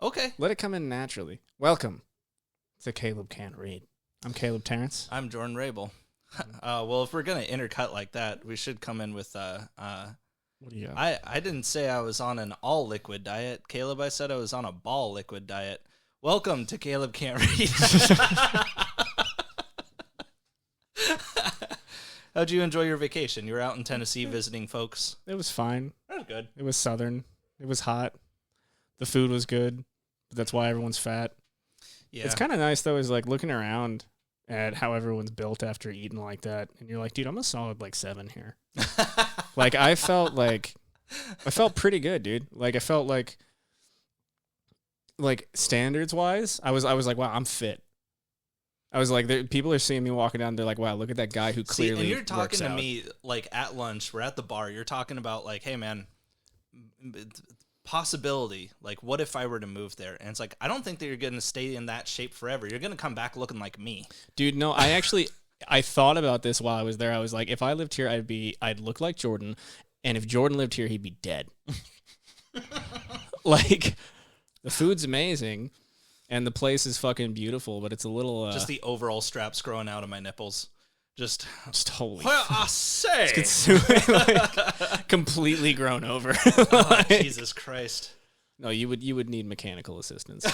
Okay. Let it come in naturally. Welcome to Caleb Can't Read. I'm Caleb Terrence. I'm Jordan Rabel. Well, if we're going to intercut like that, we should come in with... What do you got? I didn't say I was on an all-liquid diet. Caleb, I said I was on a ball liquid diet. Welcome to Caleb Can't Read. How'd you enjoy your vacation? You were out in Tennessee visiting folks. It was fine. That was good. It was southern. It was hot. The food was good. But that's why everyone's fat. Yeah. It's kind of nice, though, is like looking around at how everyone's built after eating like that. And you're like, dude, I'm a solid like 7 here. Like, I felt pretty good, dude. Like, I felt like standards-wise, I was like, wow, I'm fit. I was like, people are seeing me walking down. They're like, wow, look at that guy who clearly and you're talking to out. me, like, at lunch, we're at the bar, you're talking about, like, hey, man, possibility. Like, what if I were to move there? And it's like, I don't think that you're going to stay in that shape forever. You're going to come back looking like me. Dude, no, I thought about this while I was there. I was like, if I lived here, I'd look like Jordan, and if Jordan lived here, he'd be dead. Like, the food's amazing, and the place is fucking beautiful, but it's a little... just the overall straps growing out of my nipples. Just holy... What I say? Like, completely grown over. Like, Jesus Christ. No, you would need mechanical assistance.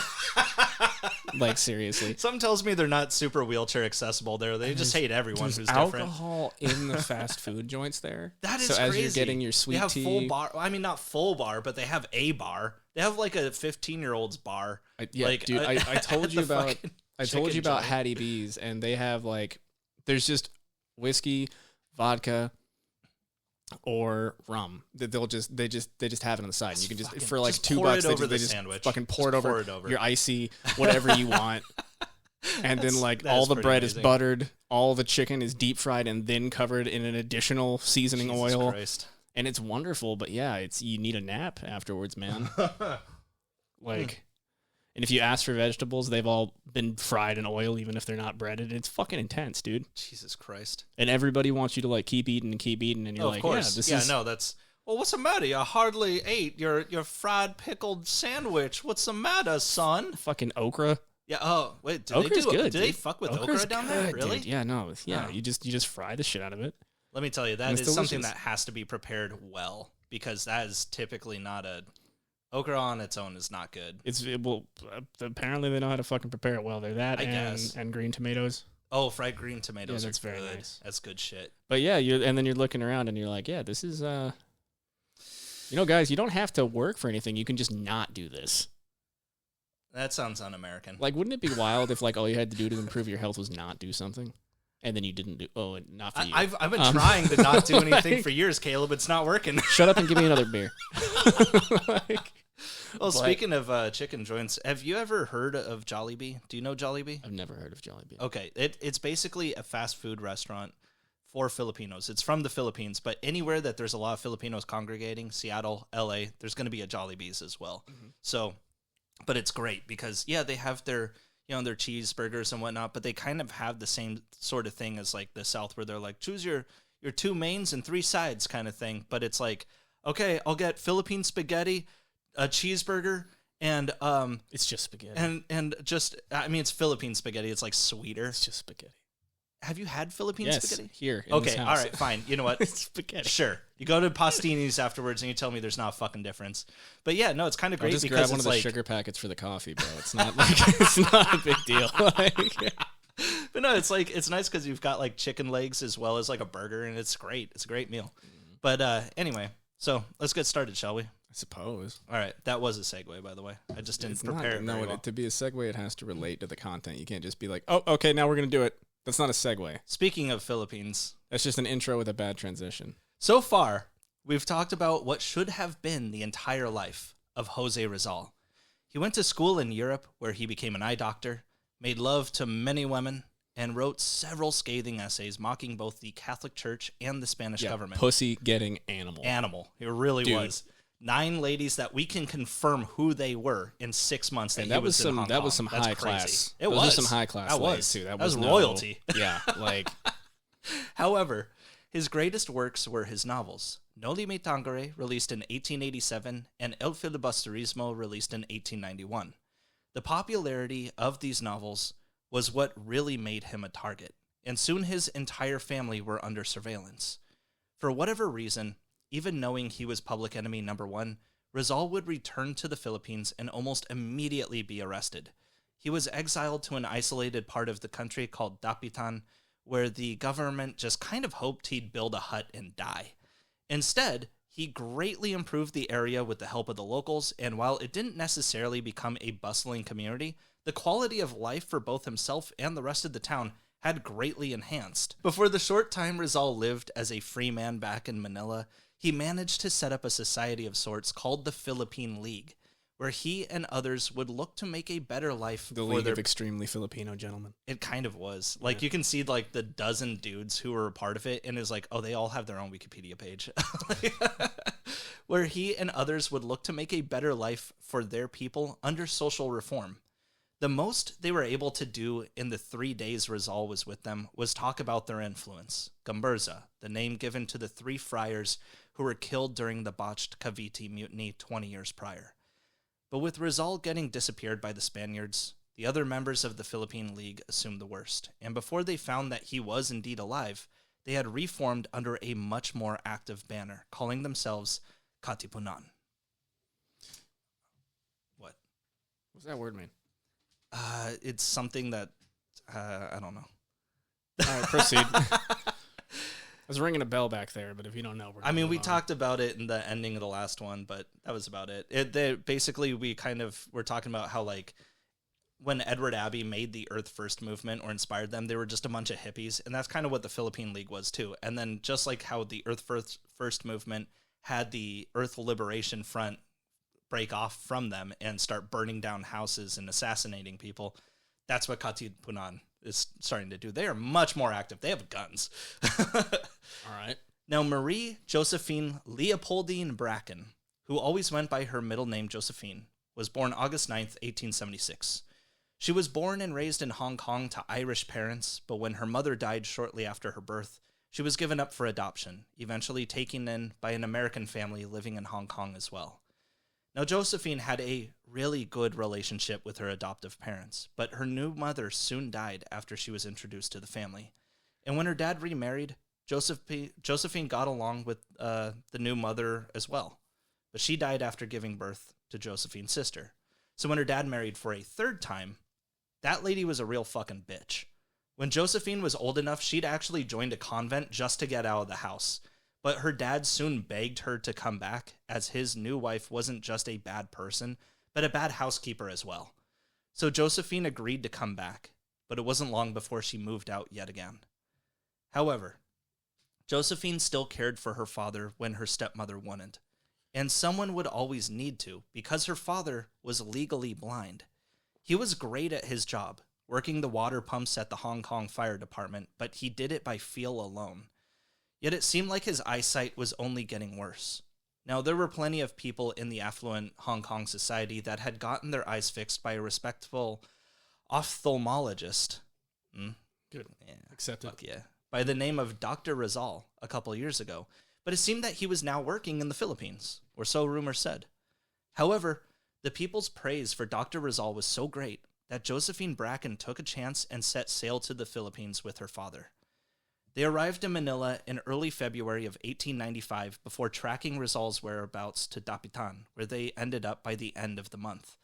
Like, seriously. Something tells me they're not super wheelchair accessible there. They just hate everyone who's different. Alcohol in the fast food joints there. That is so crazy. So as you're getting your sweet tea... They have full bar. I mean, not full bar, but they have a bar. They have like a 15-year-old's bar. Dude, I told you about Hattie B's, and they have like... There's just whiskey, vodka... or rum that they just have it on the side. And you can just for like $2 they just fucking pour it over your icy whatever you want. And then like all the bread is buttered, all the chicken is deep fried and then covered in an additional seasoning oil. Christ. And it's wonderful, but yeah, you need a nap afterwards, man. Like, and if you ask for vegetables, they've all been fried in oil, even if they're not breaded. It's fucking intense, dude. Jesus Christ. And everybody wants you to, like, keep eating, and you're like, of course. Well, what's the matter? You hardly ate your fried pickled sandwich. What's the matter, son? Fucking okra. Yeah, oh, wait, do they fuck with okra down there? Really? Dude. Yeah, no. Yeah, you just fry the shit out of it. Let me tell you, that is something that has to be prepared well, because that is typically not a... Okra on its own is not good. Apparently they know how to fucking prepare it well. They're that and green tomatoes. Oh, fried green tomatoes that's very good. nice. That's good shit. But yeah, then you're looking around and you're like, yeah, this is guys, you don't have to work for anything. You can just not do this. That sounds un-American. Like, wouldn't it be wild if like all you had to do to improve your health was not do something? And then you didn't do... Oh, not for you. I've been trying to not do anything for years, Caleb. It's not working. Shut up and give me another beer. Speaking of chicken joints, have you ever heard of Jollibee? Do you know Jollibee? I've never heard of Jollibee. Okay. It's basically a fast food restaurant for Filipinos. It's from the Philippines, but anywhere that there's a lot of Filipinos congregating, Seattle, LA, there's going to be a Jollibee's as well. Mm-hmm. So, but it's great because, yeah, they have their cheeseburgers and whatnot, but they kind of have the same sort of thing as like the South where they're like, choose your 2 mains and 3 sides kind of thing. But it's like, okay, I'll get Philippine spaghetti, a cheeseburger, and it's just spaghetti. And just, I mean, it's Philippine spaghetti. It's like sweeter. It's just spaghetti. Have you had Philippine spaghetti? Here. Okay, all right, fine. You know what? It's spaghetti. Sure. You go to Pastini's afterwards and you tell me there's not a fucking difference. But yeah, no, it's kind of great just because grab one of the sugar packets for the coffee, bro. It's not like it's not a big deal. But no, it's like it's nice because you've got like chicken legs as well as like a burger, and it's great. It's a great meal. Mm-hmm. But anyway, so let's get started, shall we? I suppose. All right, that was a segue, by the way. I just didn't prepare it. No, to be a segue, it has to relate to the content. You can't just be like, oh, okay, now we're gonna do it. That's not a segue. Speaking of Philippines, that's just an intro with a bad transition. So far, we've talked about what should have been the entire life of Jose Rizal. He went to school in Europe, where he became an eye doctor, made love to many women, and wrote several scathing essays mocking both the Catholic Church and the Spanish government. Pussy-getting animal. Animal. It really was. 9 ladies that we can confirm who they were in 6 months. That was some high class. It was some high class. That was too. That was royalty. Yeah, like. However, his greatest works were his novels. Noli Me Tangere, released in 1887, and El Filibusterismo, released in 1891. The popularity of these novels was what really made him a target, and soon his entire family were under surveillance. For whatever reason, even knowing he was public enemy number one, Rizal would return to the Philippines and almost immediately be arrested. He was exiled to an isolated part of the country called Dapitan, where the government just kind of hoped he'd build a hut and die. Instead, he greatly improved the area with the help of the locals, and while it didn't necessarily become a bustling community, the quality of life for both himself and the rest of the town had greatly enhanced. Before the short time Rizal lived as a free man back in Manila, he managed to set up a society of sorts called the Philippine League, where he and others would look to make a better life The for League their... of Extremely Filipino Gentlemen. It kind of was. Like, you can see, like, the dozen dudes who were a part of it, and it's like, oh, they all have their own Wikipedia page. Where he and others would look to make a better life for their people under social reform. The most they were able to do in the 3 days Rizal was with them was talk about their influence. Gamburza, the name given to the 3 friars who were killed during the botched Cavite mutiny 20 years prior. But with Rizal getting disappeared by the Spaniards, the other members of the Philippine League assumed the worst, and before they found that he was indeed alive, they had reformed under a much more active banner, calling themselves Katipunan. What? What's that word mean? It's something that, I don't know. All right, proceed. I was ringing a bell back there, but if you don't know, we talked about it in the ending of the last one, but that was about it. Basically, we kind of were talking about how, like, when Edward Abbey made the Earth First movement or inspired them, they were just a bunch of hippies, and that's kind of what the Philippine League was too. And then just like how the Earth First movement had the Earth Liberation Front break off from them and start burning down houses and assassinating people, that's what Katipunan is starting to do. They are much more active. They have guns. All right. Now, Marie Josephine Leopoldine Bracken, who always went by her middle name Josephine, was born August 9th, 1876. She was born and raised in Hong Kong to Irish parents, but when her mother died shortly after her birth, she was given up for adoption, eventually taken in by an American family living in Hong Kong as well. Now, Josephine had a really good relationship with her adoptive parents, but her new mother soon died after she was introduced to the family. And when her dad remarried, Josephine got along with the new mother as well, but she died after giving birth to Josephine's sister. So when her dad married for a third time, that lady was a real fucking bitch. When Josephine was old enough, she'd actually joined a convent just to get out of the house. But her dad soon begged her to come back, as his new wife wasn't just a bad person, but a bad housekeeper as well. So Josephine agreed to come back, but it wasn't long before she moved out yet again. However, Josephine still cared for her father when her stepmother wouldn't, and someone would always need to, because her father was legally blind. He was great at his job, working the water pumps at the Hong Kong Fire Department, but he did it by feel alone. Yet it seemed like his eyesight was only getting worse. Now, there were plenty of people in the affluent Hong Kong society that had gotten their eyes fixed by a respectable ophthalmologist. Good. Yeah, Accepted. fuck yeah. By the name of Dr. Rizal a couple years ago. But it seemed that he was now working in the Philippines, or so rumor said. However, the people's praise for Dr. Rizal was so great that Josephine Bracken took a chance and set sail to the Philippines with her father. They arrived in Manila in early February of 1895 before tracking Rizal's whereabouts to Dapitan, where they ended up by the end of the month.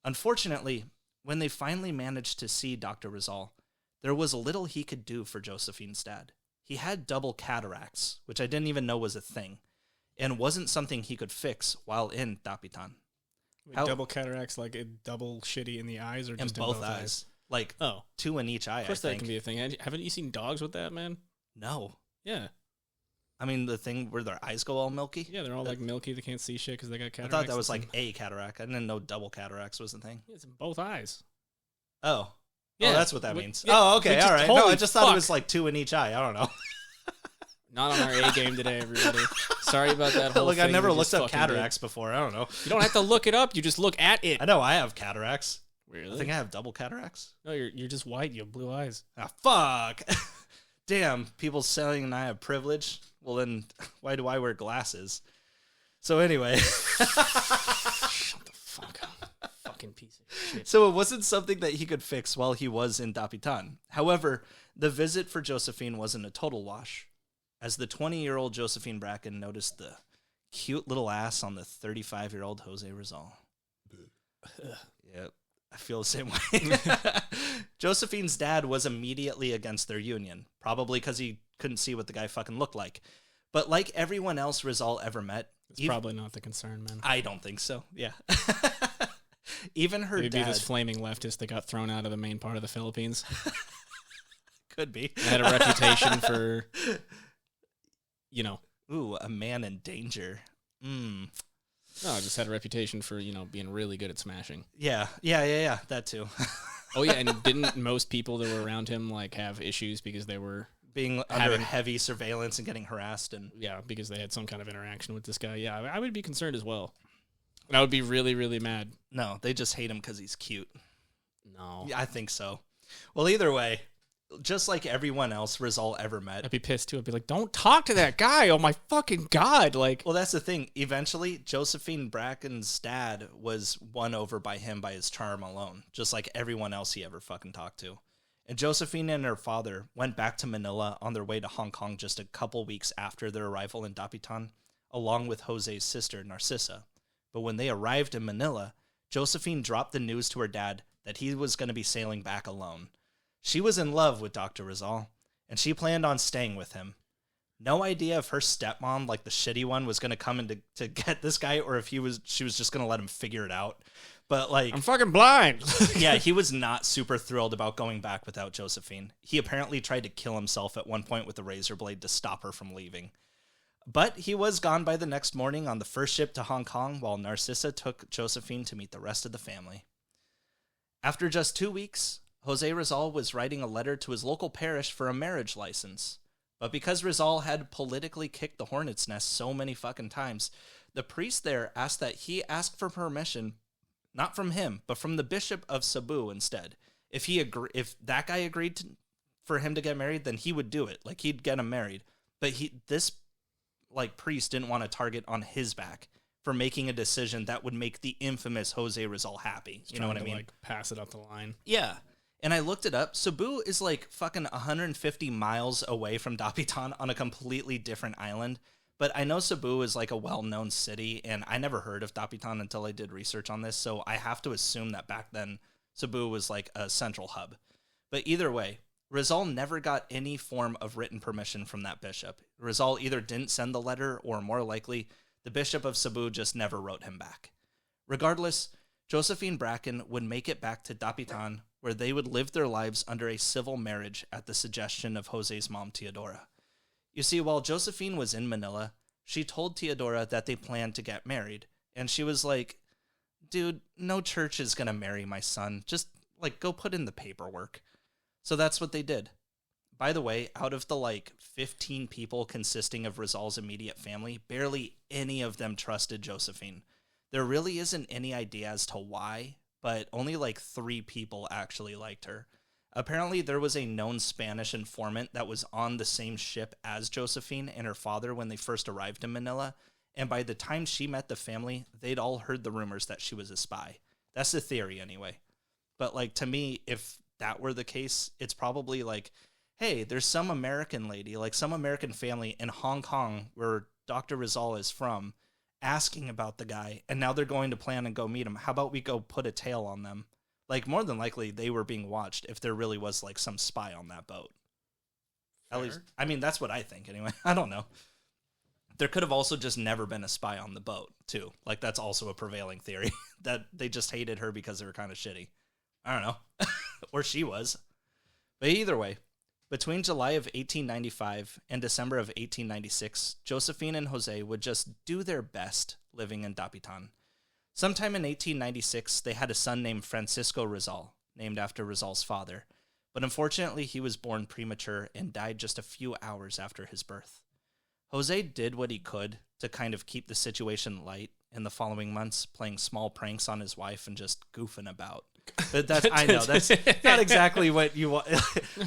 Unfortunately, when they finally managed to see Dr. Rizal, there was little he could do for Josephine's dad. He had double cataracts, which I didn't even know was a thing, and wasn't something he could fix while in Dapitan. Double cataracts, like a double shitty in the eyes, or just in both eyes? Like, 2 in each eye, Of course that can be a thing. Haven't you seen dogs with that, man? No. Yeah. I mean, the thing where their eyes go all milky? Yeah, they're all like milky. They can't see shit because they got cataracts. I thought that was like a cataract. I didn't know double cataracts was a thing. Yeah, it's in both eyes. Oh. Yeah. Oh, that's what that means. Yeah. Oh, okay, all right. No, I just thought fuck. it was like 2 in each eye. I don't know. Not on our A game today, everybody. Sorry about that whole Look, thing. I never we looked just up fucking cataracts before. I don't know. You don't have to look it up. You just look at it. I know I have cataracts. Really? I think I have double cataracts. No, you're just white. You have blue eyes. Ah, fuck. Damn, people saying I have privilege. Well, then why do I wear glasses? So anyway. Shut the fuck up. fucking piece of shit. So it wasn't something that he could fix while he was in Dapitan. However, the visit for Josephine wasn't a total wash, as the 20-year-old Josephine Bracken noticed the cute little ass on the 35-year-old Jose Rizal. Yep, I feel the same way. Josephine's dad was immediately against their union, probably because he couldn't see what the guy fucking looked like. But like everyone else Rizal ever met... It's probably not the concern, man. I don't think so, yeah. Even her Maybe dad... this flaming leftist that got thrown out of the main part of the Philippines. Could be. Had a reputation for, Ooh, a man in danger. No, just had a reputation for, being really good at smashing. Yeah, that too. Oh, yeah, and didn't most people that were around him, have issues because they were... being under heavy surveillance and getting harassed? Yeah, because they had some kind of interaction with this guy. Yeah, I would be concerned as well. And I would be really, really mad. No, they just hate him because he's cute. No. Yeah, I think so. Well, either way, just like everyone else Rizal ever met. I'd be pissed too. I'd be like, don't talk to that guy. Oh, my fucking God. Well, that's the thing. Eventually, Josephine Bracken's dad was won over by him by his charm alone, just like everyone else he ever fucking talked to. And Josephine and her father went back to Manila on their way to Hong Kong just a couple weeks after their arrival in Dapitan, along with Jose's sister, Narcissa. But when they arrived in Manila, Josephine dropped the news to her dad that he was going to be sailing back alone. She was in love with Dr. Rizal, and she planned on staying with him. No idea if her stepmom, like the shitty one, was going to come in to get this guy, or if she was just going to let him figure it out. But I'm fucking blind. Yeah, he was not super thrilled about going back without Josephine. He apparently tried to kill himself at one point with a razor blade to stop her from leaving. But he was gone by the next morning on the first ship to Hong Kong, while Narcissa took Josephine to meet the rest of the family. After just 2 weeks, Jose Rizal was writing a letter to his local parish for a marriage license. But because Rizal had politically kicked the hornet's nest so many fucking times, the priest there asked that he ask for permission, not from him, but from the Bishop of Cebu instead. If that guy agreed for him to get married, then he would do it. He'd get him married. But this priest didn't want to target on his back for making a decision that would make the infamous Jose Rizal happy. You know what I mean? Pass it up the line. Yeah. And I looked it up. Cebu is fucking 150 miles away from Dapitan on a completely different island. But I know Cebu is a well-known city, and I never heard of Dapitan until I did research on this. So I have to assume that back then Cebu was a central hub. But either way, Rizal never got any form of written permission from that bishop. Rizal either didn't send the letter, or more likely, the Bishop of Cebu just never wrote him back. Regardless, Josephine Bracken would make it back to Dapitan, where they would live their lives under a civil marriage at the suggestion of Jose's mom, Teodora. You see, while Josephine was in Manila, she told Teodora that they planned to get married, and she was like, dude, no church is going to marry my son. Just, go put in the paperwork. So that's what they did. By the way, out of the 15 people consisting of Rizal's immediate family, barely any of them trusted Josephine. There really isn't any idea as to why, but only 3 people actually liked her. Apparently, there was a known Spanish informant that was on the same ship as Josephine and her father when they first arrived in Manila, and by the time she met the family, they'd all heard the rumors that she was a spy. That's the theory anyway. But to me, if that were the case, it's probably hey, there's some American lady, some American family in Hong Kong where Dr. Rizal is from, asking about the guy, and now they're going to plan and go meet him. How about we go put a tail on them? More than likely, they were being watched if there really was, some spy on that boat. Fair. At least, I mean, that's what I think, anyway. I don't know. There could have also just never been a spy on the boat, too. That's also a prevailing theory, that they just hated her because they were kind of shitty. I don't know. Or she was. But either way, between July of 1895 and December of 1896, Josephine and Jose would just do their best living in Dapitan. Sometime in 1896, they had a son named Francisco Rizal, named after Rizal's father. But unfortunately, he was born premature and died just a few hours after his birth. Jose did what he could to kind of keep the situation light in the following months, playing small pranks on his wife and just goofing about. But I know that's not exactly what you want.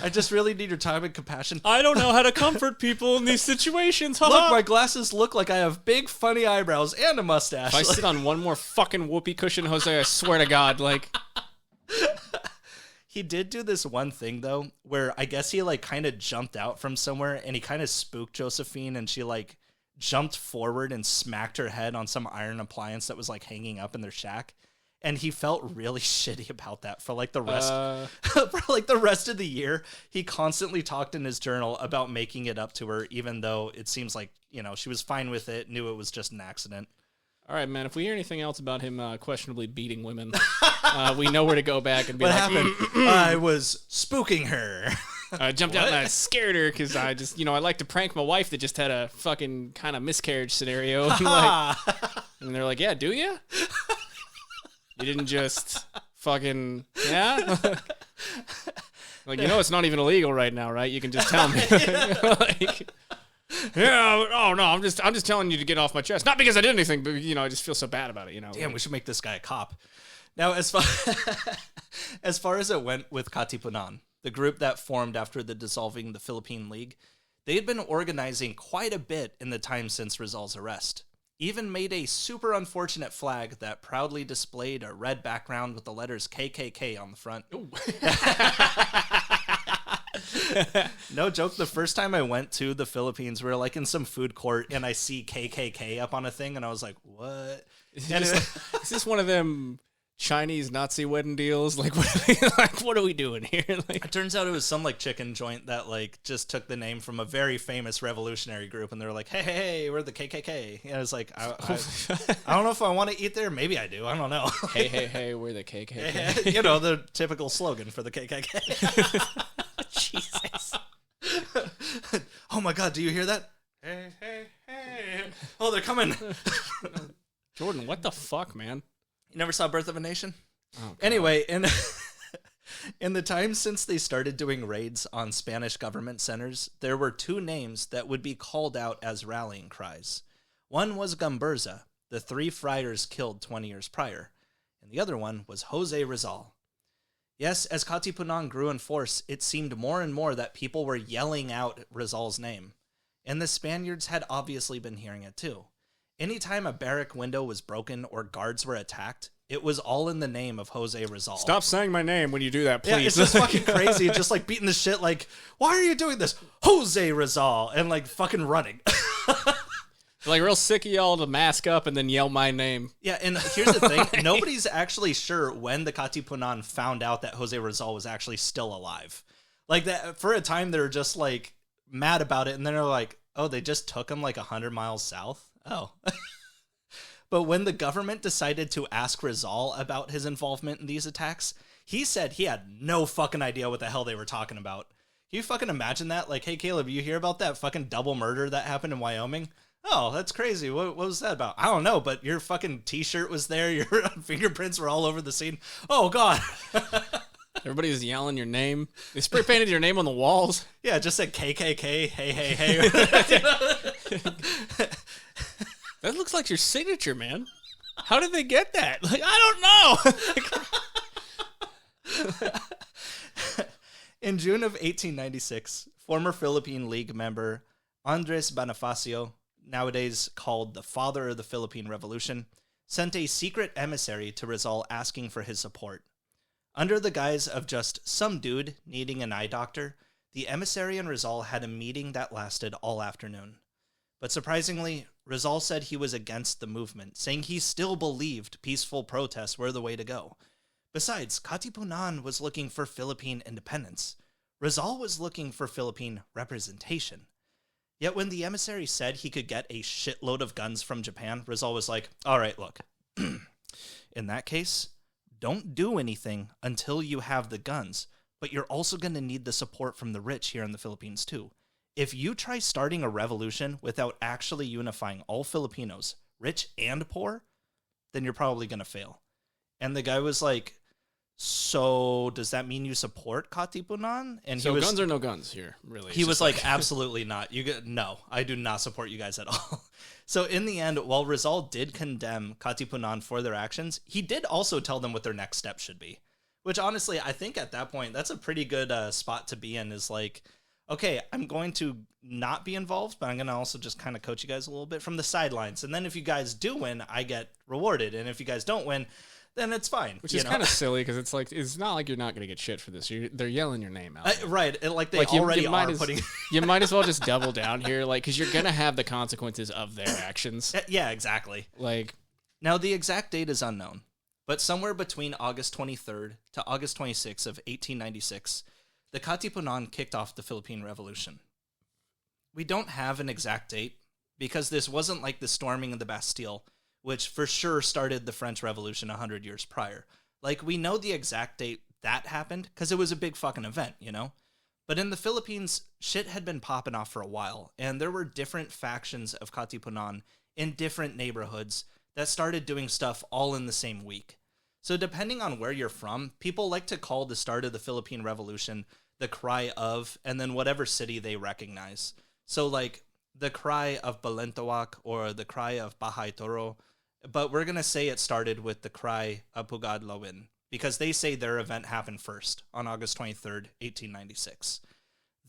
I just really need your time and compassion. I don't know how to comfort people in these situations. Look, my glasses look like I have big, funny eyebrows and a mustache. If I sit on one more fucking whoopee cushion, Jose, I swear to God, like... He did do this one thing, though, where I guess he, like, kind of jumped out from somewhere, and he kind of spooked Josephine, and she, like, jumped forward and smacked her head on some iron appliance that was, like, hanging up in their shack. And he felt really shitty about that for like the rest for like the rest of the year. He constantly talked in his journal about making it up to her, even though it seems like, you know, she was fine with it, knew it was just an accident. All right, man. If we hear anything else about him questionably beating women, we know where to go back and be what like, happened? I was spooking her. I jumped out and I scared her because I just, you know, I like to prank my wife that just had a fucking kind of miscarriage scenario. And they're like, yeah, do you? You didn't just fucking, yeah? Like, you know, it's not even illegal right now, right? You can just tell me. Like, yeah, oh no, I'm just telling you to get off my chest. Not because I did anything, but, you know, I just feel so bad about it, you know? Damn, we should make this guy a cop. Now, as far as it went with Katipunan, the group that formed after the dissolving the Philippine League, they had been organizing quite a bit in the time since Rizal's arrest. Even made a super unfortunate flag that proudly displayed a red background with the letters KKK on the front. No joke, the first time I went to the Philippines, we were like in some food court and I see KKK up on a thing and I was like, what? Is this one of them Chinese Nazi wedding deals? Like, what are we doing here? Like, it turns out it was some like chicken joint that like just took the name from a very famous revolutionary group, and they were like, hey, we're the KKK. And I was like, I don't know if I want to eat there. Maybe I do. I don't know. Hey, we're the KKK. You know, the typical slogan for the KKK. Jesus. Oh my God, do you hear that? Hey. Oh, they're coming. Jordan, what the fuck, man? You never saw Birth of a Nation? Oh, anyway, in the time since they started doing raids on Spanish government centers, there were two names that would be called out as rallying cries. One was Gamburza, the 3 friars killed 20 years prior, and the other one was Jose Rizal. Yes, as Katipunan grew in force, it seemed more and more that people were yelling out Rizal's name, and the Spaniards had obviously been hearing it too. Anytime a barrack window was broken or guards were attacked, it was all in the name of Jose Rizal. Stop saying my name when you do that, please. Yeah, it's just fucking crazy. Just like beating the shit like, why are you doing this? Jose Rizal. And like fucking running. Like real sick of y'all to mask up and then yell my name. Yeah, and here's the thing. Nobody's actually sure when the Katipunan found out that Jose Rizal was actually still alive. Like that for a time they were just like mad about it. And then they're like, oh, they just took him like 100 miles south. Oh. But when the government decided to ask Rizal about his involvement in these attacks, he said he had no fucking idea what the hell they were talking about. Can you fucking imagine that? Like, hey, Caleb, you hear about that fucking double murder that happened in Wyoming? Oh, that's crazy. What was that about? I don't know, but your fucking t-shirt was there. Your fingerprints were all over the scene. Oh, God. Everybody was yelling your name. They spray painted your name on the walls. Yeah, it just said KKK. Hey. That looks like your signature, man. How did they get that? Like, I don't know. In June of 1896, former Philippine League member Andres Bonifacio, nowadays called the father of the Philippine Revolution, sent a secret emissary to Rizal asking for his support. Under the guise of just some dude needing an eye doctor, the emissary and Rizal had a meeting that lasted all afternoon. But surprisingly, Rizal said he was against the movement, saying he still believed peaceful protests were the way to go. Besides, Katipunan was looking for Philippine independence. Rizal was looking for Philippine representation. Yet when the emissary said he could get a shitload of guns from Japan, Rizal was like, all right, look, in that case, don't do anything until you have the guns, but you're also going to need the support from the rich here in the Philippines too. If you try starting a revolution without actually unifying all Filipinos, rich and poor, then you're probably going to fail. And the guy was like, so does that mean you support Katipunan? And so guns or no guns here, really. He was like, absolutely not. No, I do not support you guys at all. So in the end, while Rizal did condemn Katipunan for their actions, he did also tell them what their next step should be. Which honestly, I think at that point, that's a pretty good spot to be in, is like, okay, I'm going to not be involved, but I'm going to also just kind of coach you guys a little bit from the sidelines. And then if you guys do win, I get rewarded. And if you guys don't win, then it's fine. Which is kind of silly, because it's like, it's not like you're not going to get shit for this. They're yelling your name out. Right. Like they already are putting... You might as well just double down here, like, because you're going to have the consequences of their actions. Yeah, exactly. Like, now the exact date is unknown, but somewhere between August 23rd to August 26th of 1896, the Katipunan kicked off the Philippine Revolution. We don't have an exact date, because this wasn't like the storming of the Bastille, which for sure started the French Revolution 100 years prior. Like, we know the exact date that happened because it was a big fucking event, you know? But in the Philippines, shit had been popping off for a while, and there were different factions of Katipunan in different neighborhoods that started doing stuff all in the same week. So depending on where you're from, people like to call the start of the Philippine Revolution the cry of, and then whatever city they recognize. So like the cry of Balintawak or the cry of Bahay Toro, but we're going to say it started with the cry of Pugad Lawin, because they say their event happened first on August 23rd, 1896.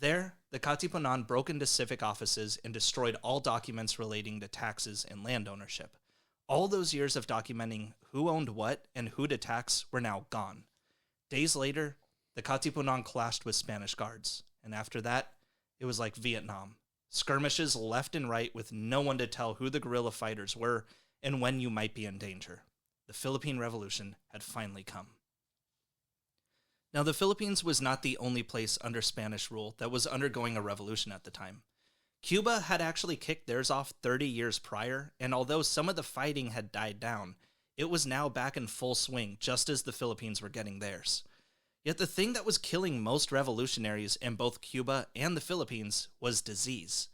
There, the Katipunan broke into civic offices and destroyed all documents relating to taxes and land ownership. All those years of documenting who owned what and who to tax were now gone. Days later, the Katipunan clashed with Spanish guards, and after that, it was like Vietnam. Skirmishes left and right with no one to tell who the guerrilla fighters were and when you might be in danger. The Philippine Revolution had finally come. Now, the Philippines was not the only place under Spanish rule that was undergoing a revolution at the time. Cuba had actually kicked theirs off 30 years prior, and although some of the fighting had died down, it was now back in full swing just as the Philippines were getting theirs. Yet the thing that was killing most revolutionaries in both Cuba and the Philippines was disease.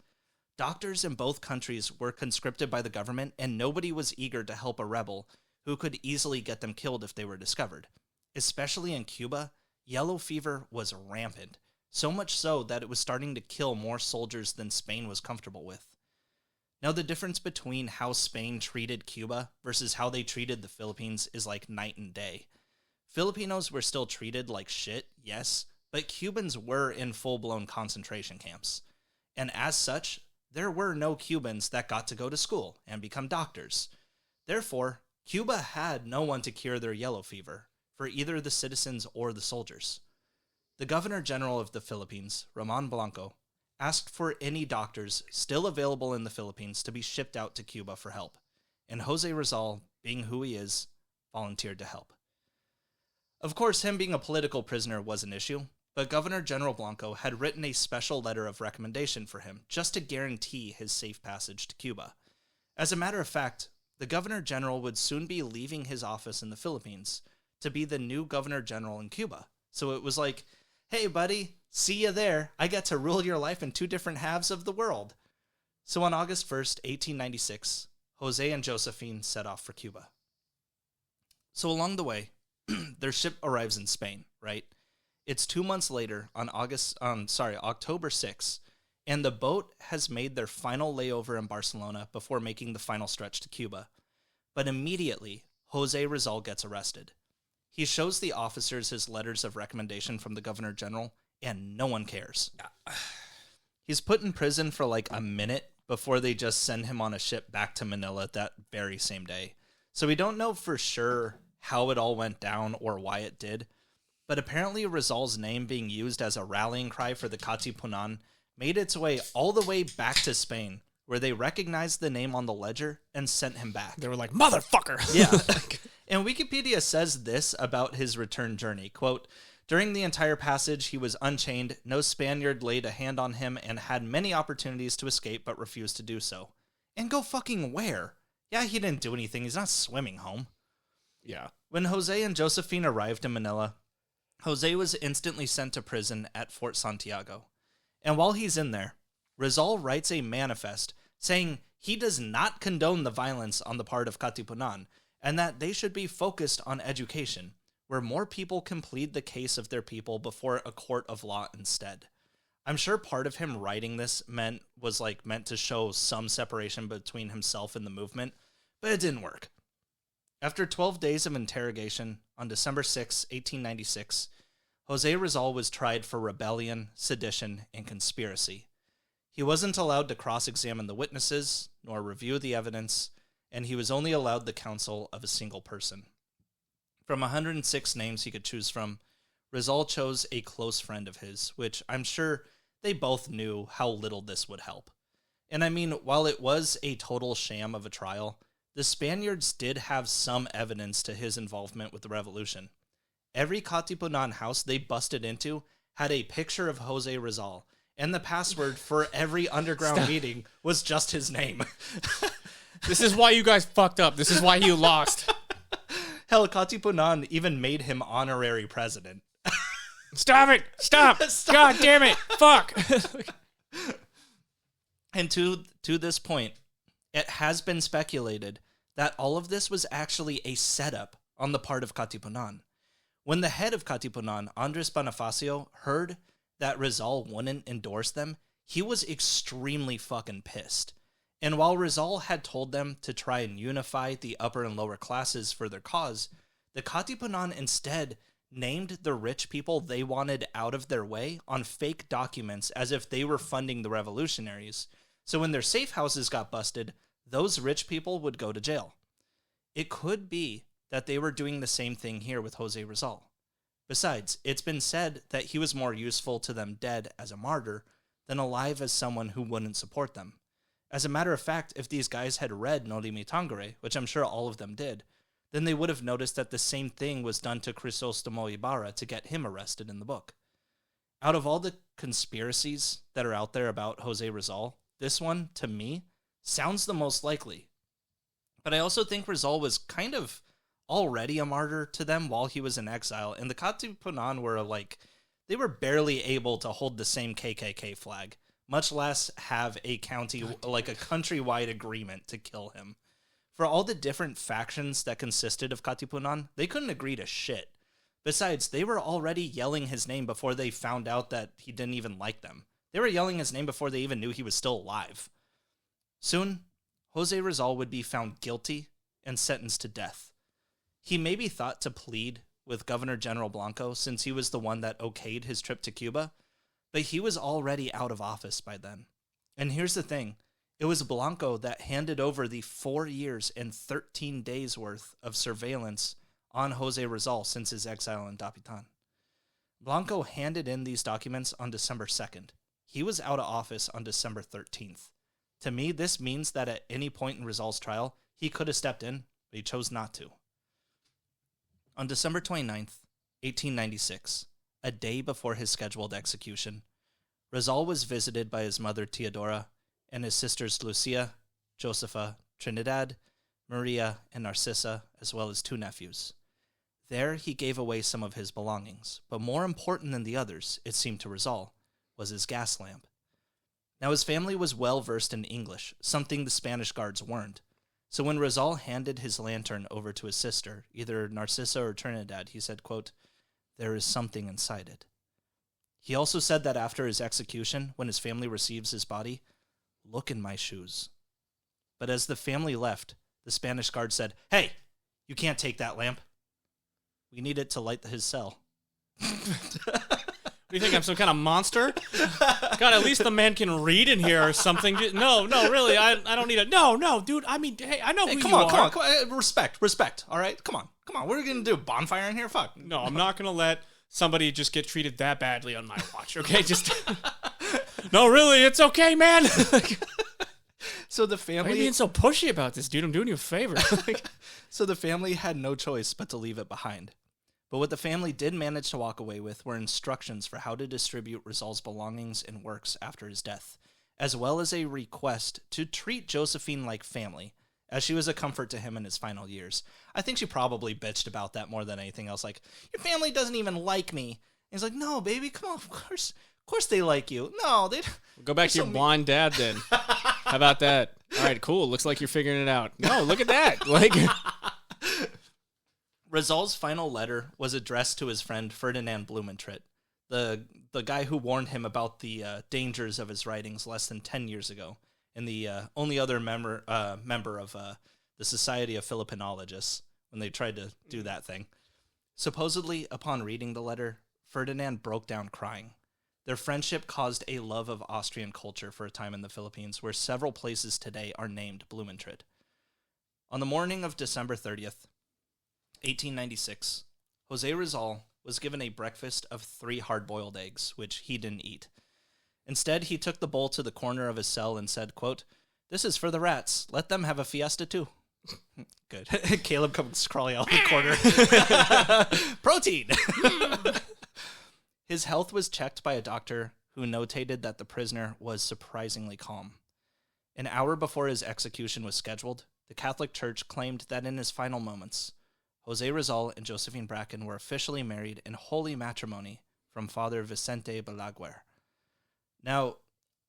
Doctors in both countries were conscripted by the government, and nobody was eager to help a rebel who could easily get them killed if they were discovered. Especially in Cuba, yellow fever was rampant, so much so that it was starting to kill more soldiers than Spain was comfortable with. Now, the difference between how Spain treated Cuba versus how they treated the Philippines is like night and day. Filipinos were still treated like shit, yes, but Cubans were in full-blown concentration camps. And as such, there were no Cubans that got to go to school and become doctors. Therefore, Cuba had no one to cure their yellow fever for either the citizens or the soldiers. The Governor General of the Philippines, Ramon Blanco, asked for any doctors still available in the Philippines to be shipped out to Cuba for help, and Jose Rizal, being who he is, volunteered to help. Of course, him being a political prisoner was an issue, but Governor General Blanco had written a special letter of recommendation for him just to guarantee his safe passage to Cuba. As a matter of fact, the Governor General would soon be leaving his office in the Philippines to be the new Governor General in Cuba. So it was like, hey buddy, see you there. I get to rule your life in two different halves of the world. So on August 1st, 1896, Jose and Josephine set off for Cuba. So along the way, their ship arrives in Spain, right? It's 2 months later on October 6th, and the boat has made their final layover in Barcelona before making the final stretch to Cuba. But immediately, Jose Rizal gets arrested. He shows the officers his letters of recommendation from the Governor General, and no one cares. He's put in prison for like a minute before they just send him on a ship back to Manila that very same day. So we don't know for sure how it all went down or why it did, but apparently Rizal's name being used as a rallying cry for the Katipunan made its way all the way back to Spain, where they recognized the name on the ledger and sent him back. They were like, motherfucker! Yeah. And Wikipedia says this about his return journey, quote, "During the entire passage, he was unchained, no Spaniard laid a hand on him, and had many opportunities to escape but refused to do so." And go fucking where? Yeah, he didn't do anything. He's not swimming home. Yeah. When Jose and Josephine arrived in Manila, Jose was instantly sent to prison at Fort Santiago. And while he's in there, Rizal writes a manifest saying he does not condone the violence on the part of Katipunan and that they should be focused on education, where more people can plead the case of their people before a court of law instead. I'm sure part of him writing this meant to show some separation between himself and the movement, but it didn't work. After 12 days of interrogation, on December 6, 1896, Jose Rizal was tried for rebellion, sedition, and conspiracy. He wasn't allowed to cross-examine the witnesses, nor review the evidence, and he was only allowed the counsel of a single person. From 106 names he could choose from, Rizal chose a close friend of his, which I'm sure they both knew how little this would help. And I mean, while it was a total sham of a trial, the Spaniards did have some evidence to his involvement with the revolution. Every Katipunan house they busted into had a picture of Jose Rizal, and the password for every underground meeting was just his name. This is why you guys fucked up. This is why you lost. Hell, Katipunan even made him honorary president. Stop it! Stop! God damn it! Fuck! And to this point, it has been speculated that all of this was actually a setup on the part of Katipunan. When the head of Katipunan, Andres Bonifacio, heard that Rizal wouldn't endorse them, he was extremely fucking pissed. And while Rizal had told them to try and unify the upper and lower classes for their cause, the Katipunan instead named the rich people they wanted out of their way on fake documents as if they were funding the revolutionaries. So when their safe houses got busted, those rich people would go to jail. It could be that they were doing the same thing here with Jose Rizal. Besides, it's been said that he was more useful to them dead as a martyr than alive as someone who wouldn't support them. As a matter of fact, if these guys had read Norimi Tangere, which I'm sure all of them did, then they would have noticed that the same thing was done to Crisostomo Ibarra to get him arrested in the book. Out of all the conspiracies that are out there about Jose Rizal, this one, to me, sounds the most likely. But I also think Rizal was kind of already a martyr to them while he was in exile, and the Katipunan were they were barely able to hold the same KKK flag, much less have a countrywide agreement to kill him. For all the different factions that consisted of Katipunan, they couldn't agree to shit. Besides, they were already yelling his name before they found out that he didn't even like them. They were yelling his name before they even knew he was still alive. Soon, Jose Rizal would be found guilty and sentenced to death. He may be thought to plead with Governor General Blanco since he was the one that okayed his trip to Cuba, but he was already out of office by then. And here's the thing. It was Blanco that handed over the 4 years and 13 days worth of surveillance on Jose Rizal since his exile in Dapitan. Blanco handed in these documents on December 2nd. He was out of office on December 13th. To me, this means that at any point in Rizal's trial, he could have stepped in, but he chose not to. On December 29th, 1896, a day before his scheduled execution, Rizal was visited by his mother Teodora and his sisters Lucia, Josepha, Trinidad, Maria, and Narcissa, as well as 2 nephews. There he gave away some of his belongings, but more important than the others, it seemed to Rizal, was his gas lamp. Now his family was well versed in English, something the Spanish guards weren't. So when Rizal handed his lantern over to his sister, either Narcissa or Trinidad, he said, quote, "There is something inside it." He also said that after his execution, when his family receives his body, "Look in my shoes." But as the family left, the Spanish guard said, "Hey, you can't take that lamp. We need it to light his cell." Do you think I'm some kind of monster? God, at least the man can read in here or something. No, really, I don't need it. No, dude. I mean, hey, I know who you are. Come on. Respect. All right, come on. What are we gonna do? Bonfire in here? Fuck. No, I'm not gonna let somebody just get treated that badly on my watch. Okay, just no, really, it's okay, man. So the family. Why are you being so pushy about this, dude? I'm doing you a favor. So the family had no choice but to leave it behind. But what the family did manage to walk away with were instructions for how to distribute Rizal's belongings and works after his death, as well as a request to treat Josephine like family, as she was a comfort to him in his final years. I think she probably bitched about that more than anything else. Like, your family doesn't even like me. And he's like, no, baby, come on, of course they like you. No, they don't. Go back to your blind dad then. How about that? All right, cool. Looks like you're figuring it out. No, look at that. Rizal's final letter was addressed to his friend Ferdinand Blumentritt, the guy who warned him about the dangers of his writings less than 10 years ago, and the only other member of the Society of Philippinologists when they tried to do that thing. Supposedly, upon reading the letter, Ferdinand broke down crying. Their friendship caused a love of Austrian culture for a time in the Philippines, where several places today are named Blumentritt. On the morning of December 30th, 1896, Jose Rizal was given a breakfast of 3 hard-boiled eggs, which he didn't eat. Instead, he took the bowl to the corner of his cell and said, quote, "This is for the rats. Let them have a fiesta too." Good. Caleb comes crawling out of the corner. Protein! His health was checked by a doctor who notated that the prisoner was surprisingly calm. An hour before his execution was scheduled, the Catholic Church claimed that in his final moments, Jose Rizal and Josephine Bracken were officially married in holy matrimony from Father Vicente Balaguer. Now,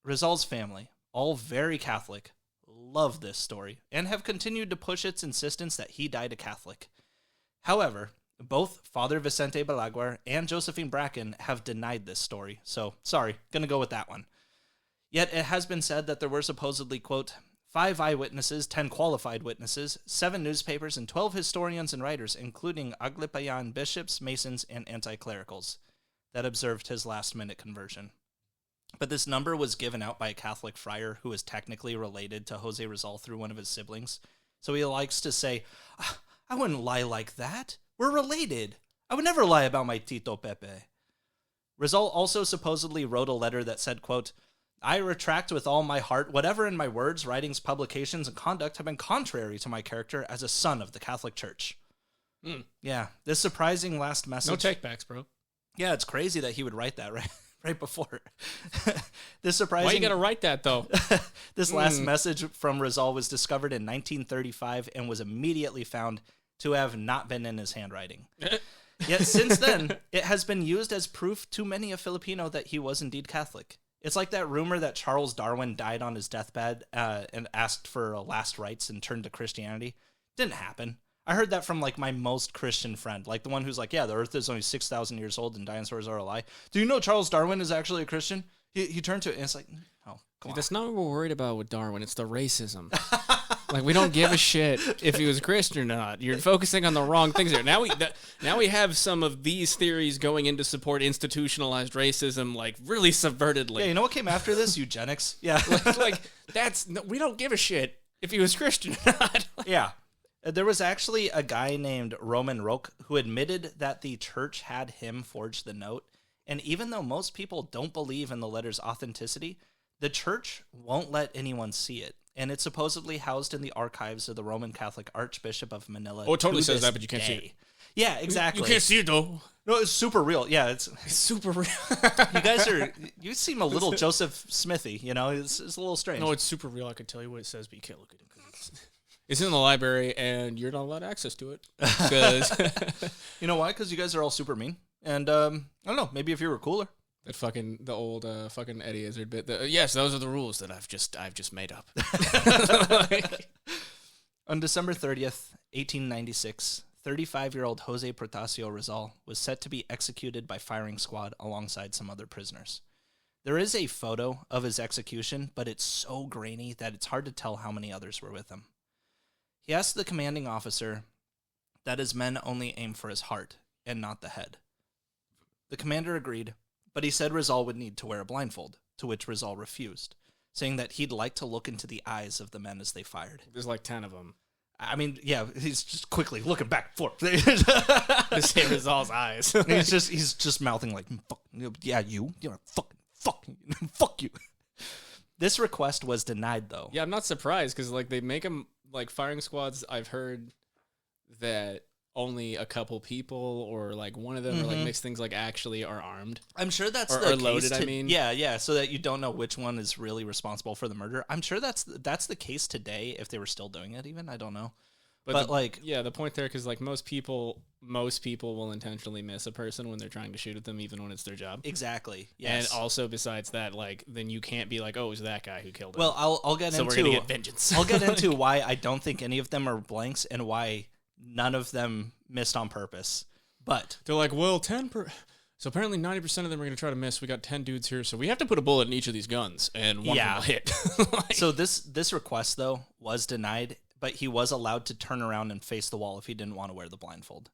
Rizal's family, all very Catholic, love this story and have continued to push its insistence that he died a Catholic. However, both Father Vicente Balaguer and Josephine Bracken have denied this story, so sorry, gonna go with that one. Yet it has been said that there were supposedly, quote, 5 eyewitnesses, 10 qualified witnesses, 7 newspapers, and 12 historians and writers, including Aglipayan bishops, masons, and anti-clericals, that observed his last-minute conversion. But this number was given out by a Catholic friar who is technically related to Jose Rizal through one of his siblings. So he likes to say, "I wouldn't lie like that. We're related. I would never lie about my Tito Pepe." Rizal also supposedly wrote a letter that said, quote, "I retract with all my heart whatever in my words, writings, publications, and conduct have been contrary to my character as a son of the Catholic Church." Yeah, this surprising last message. No takebacks, bro. Yeah, it's crazy that he would write that, right? Right before. This surprising. Why you gotta write that, though? This last message from Rizal was discovered in 1935 and was immediately found to have not been in his handwriting. Yet since then, it has been used as proof to many a Filipino that he was indeed Catholic. It's like that rumor that Charles Darwin died on his deathbed and asked for last rites and turned to Christianity. Didn't happen. I heard that from like my most Christian friend, like the one who's like, yeah, the earth is only 6,000 years old and dinosaurs are a lie. Do you know Charles Darwin is actually a Christian? He turned to it and it's like, oh, come on. That's not what we're worried about with Darwin. It's the racism. Like, we don't give a shit if he was a Christian or not. You're focusing on the wrong things here. Now we have some of these theories going in to support institutionalized racism, like, really subvertedly. Yeah, you know what came after this? Eugenics. Yeah. We don't give a shit if he was Christian or not. Yeah. There was actually a guy named Roman Roque who admitted that the church had him forge the note. And even though most people don't believe in the letter's authenticity, the church won't let anyone see it. And it's supposedly housed in the archives of the Roman Catholic Archbishop of Manila. Oh, it totally says that, but you can't see it. Yeah, exactly. You can't see it, though. No, it's super real. Yeah, it's super real. You seem a little Joseph Smithy, you know? It's a little strange. No, it's super real. I can tell you what it says, but you can't look at it. It's in the library, and you're not allowed access to it. You know why? Because you guys are all super mean. And I don't know, maybe if you were cooler. The old Eddie Izzard bit. Yes, those are the rules that I've just made up. On December 30th, 1896, 35-year-old Jose Protasio Rizal was set to be executed by firing squad alongside some other prisoners. There is a photo of his execution, but it's so grainy that it's hard to tell how many others were with him. He asked the commanding officer that his men only aim for his heart and not the head. The commander agreed, but he said Rizal would need to wear a blindfold, to which Rizal refused, saying that he'd like to look into the eyes of the men as they fired. There's like 10 of them. I mean, yeah, he's just quickly looking back and forth. To see Rizal's eyes. he's just mouthing like, yeah, you're fuck you. This request was denied, though. Yeah, I'm not surprised, because like they make them, like firing squads, I've heard that only a couple people or like one of them or like mixed things like actually are armed. I'm sure that's or loaded. I mean, yeah, so that you don't know which one is really responsible for the murder. I'm sure that's the case today if they were still doing it. Even I don't know, but the point there, because like most people will intentionally miss a person when they're trying to shoot at them, even when it's their job. Exactly. Yes. And also besides that, like then you can't be like, oh, it was that guy who killed him. Well, I'll get into. So we're gonna get vengeance. I'll get into why I don't think any of them are blanks and why none of them missed on purpose. But they're like, well, so apparently 90% of them are going to try to miss. We got 10 dudes here, so we have to put a bullet in each of these guns, and one of them will hit. So this request, though, was denied, but he was allowed to turn around and face the wall if he didn't want to wear the blindfold.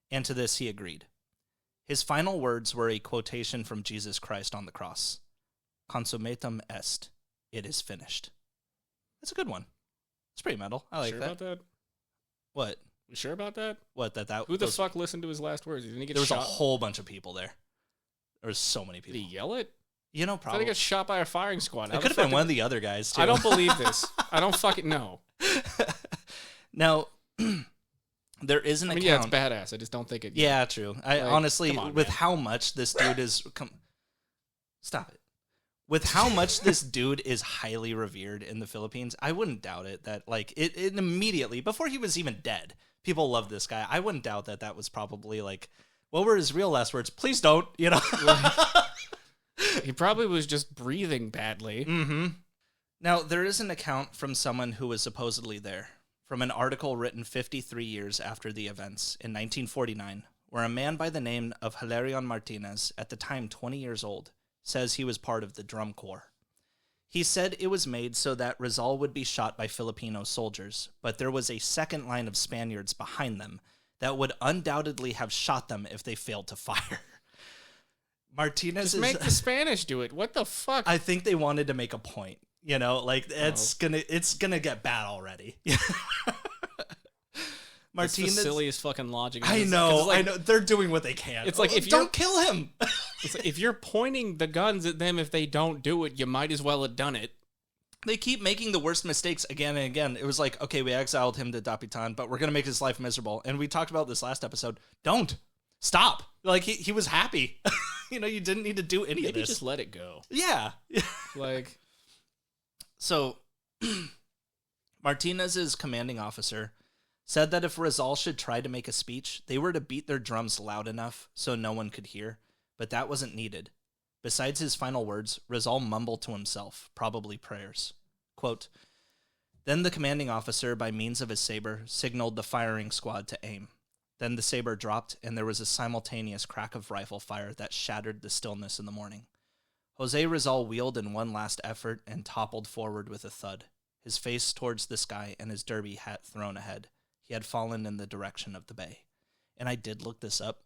And to this, he agreed. His final words were a quotation from Jesus Christ on the cross. Consummatum est. It is finished. That's a good one. It's pretty metal. I like sure that. About that? What? You sure about that? What? Who the fuck listened to his last words? Didn't he get There was shot? a whole bunch of people there. There was so many people. Did he yell it? You know, I probably. thought he got shot by a firing squad. It could have been one of the other guys, too. I don't believe this. I don't fucking know. Now, there is an account. Yeah, it's badass. I just don't think it. Yeah, true. Honestly, on, with man. how much this dude is... Stop it. With how much this dude is highly revered in the Philippines, I wouldn't doubt it that, like, it immediately, before he was even dead, people loved this guy. I wouldn't doubt that was probably, like, what were his real last words? Please don't, you know? He probably was just breathing badly. Mm-hmm. Now, there is an account from someone who was supposedly there, from an article written 53 years after the events in 1949, where a man by the name of Hilarion Martinez, at the time 20 years old, says he was part of the drum corps. He said it was made so that Rizal would be shot by Filipino soldiers, but there was a second line of Spaniards behind them that would undoubtedly have shot them if they failed to fire. Martinez Just make the Spanish do it. What the fuck? I think they wanted to make a point. You know, like it's gonna get bad already. Martinez, the silliest fucking logic. I know. They're doing what they can. It's like if don't kill him. It's like if you're pointing the guns at them, if they don't do it, you might as well have done it. They keep making the worst mistakes again and again. It was like, okay, we exiled him to Dapitan, but we're gonna make his life miserable. And we talked about this last episode. Don't stop. Like he was happy. You know, you didn't need to do any of this. Just let it go. Yeah. Like, so Martinez's commanding officer said that if Rizal should try to make a speech, they were to beat their drums loud enough so no one could hear, but that wasn't needed. Besides his final words, Rizal mumbled to himself, probably prayers. Quote, then the commanding officer, by means of his saber, signaled the firing squad to aim. Then the saber dropped, and there was a simultaneous crack of rifle fire that shattered the stillness in the morning. Jose Rizal wheeled in one last effort and toppled forward with a thud, his face towards the sky and his derby hat thrown ahead. He had fallen in the direction of the bay. And I did look this up.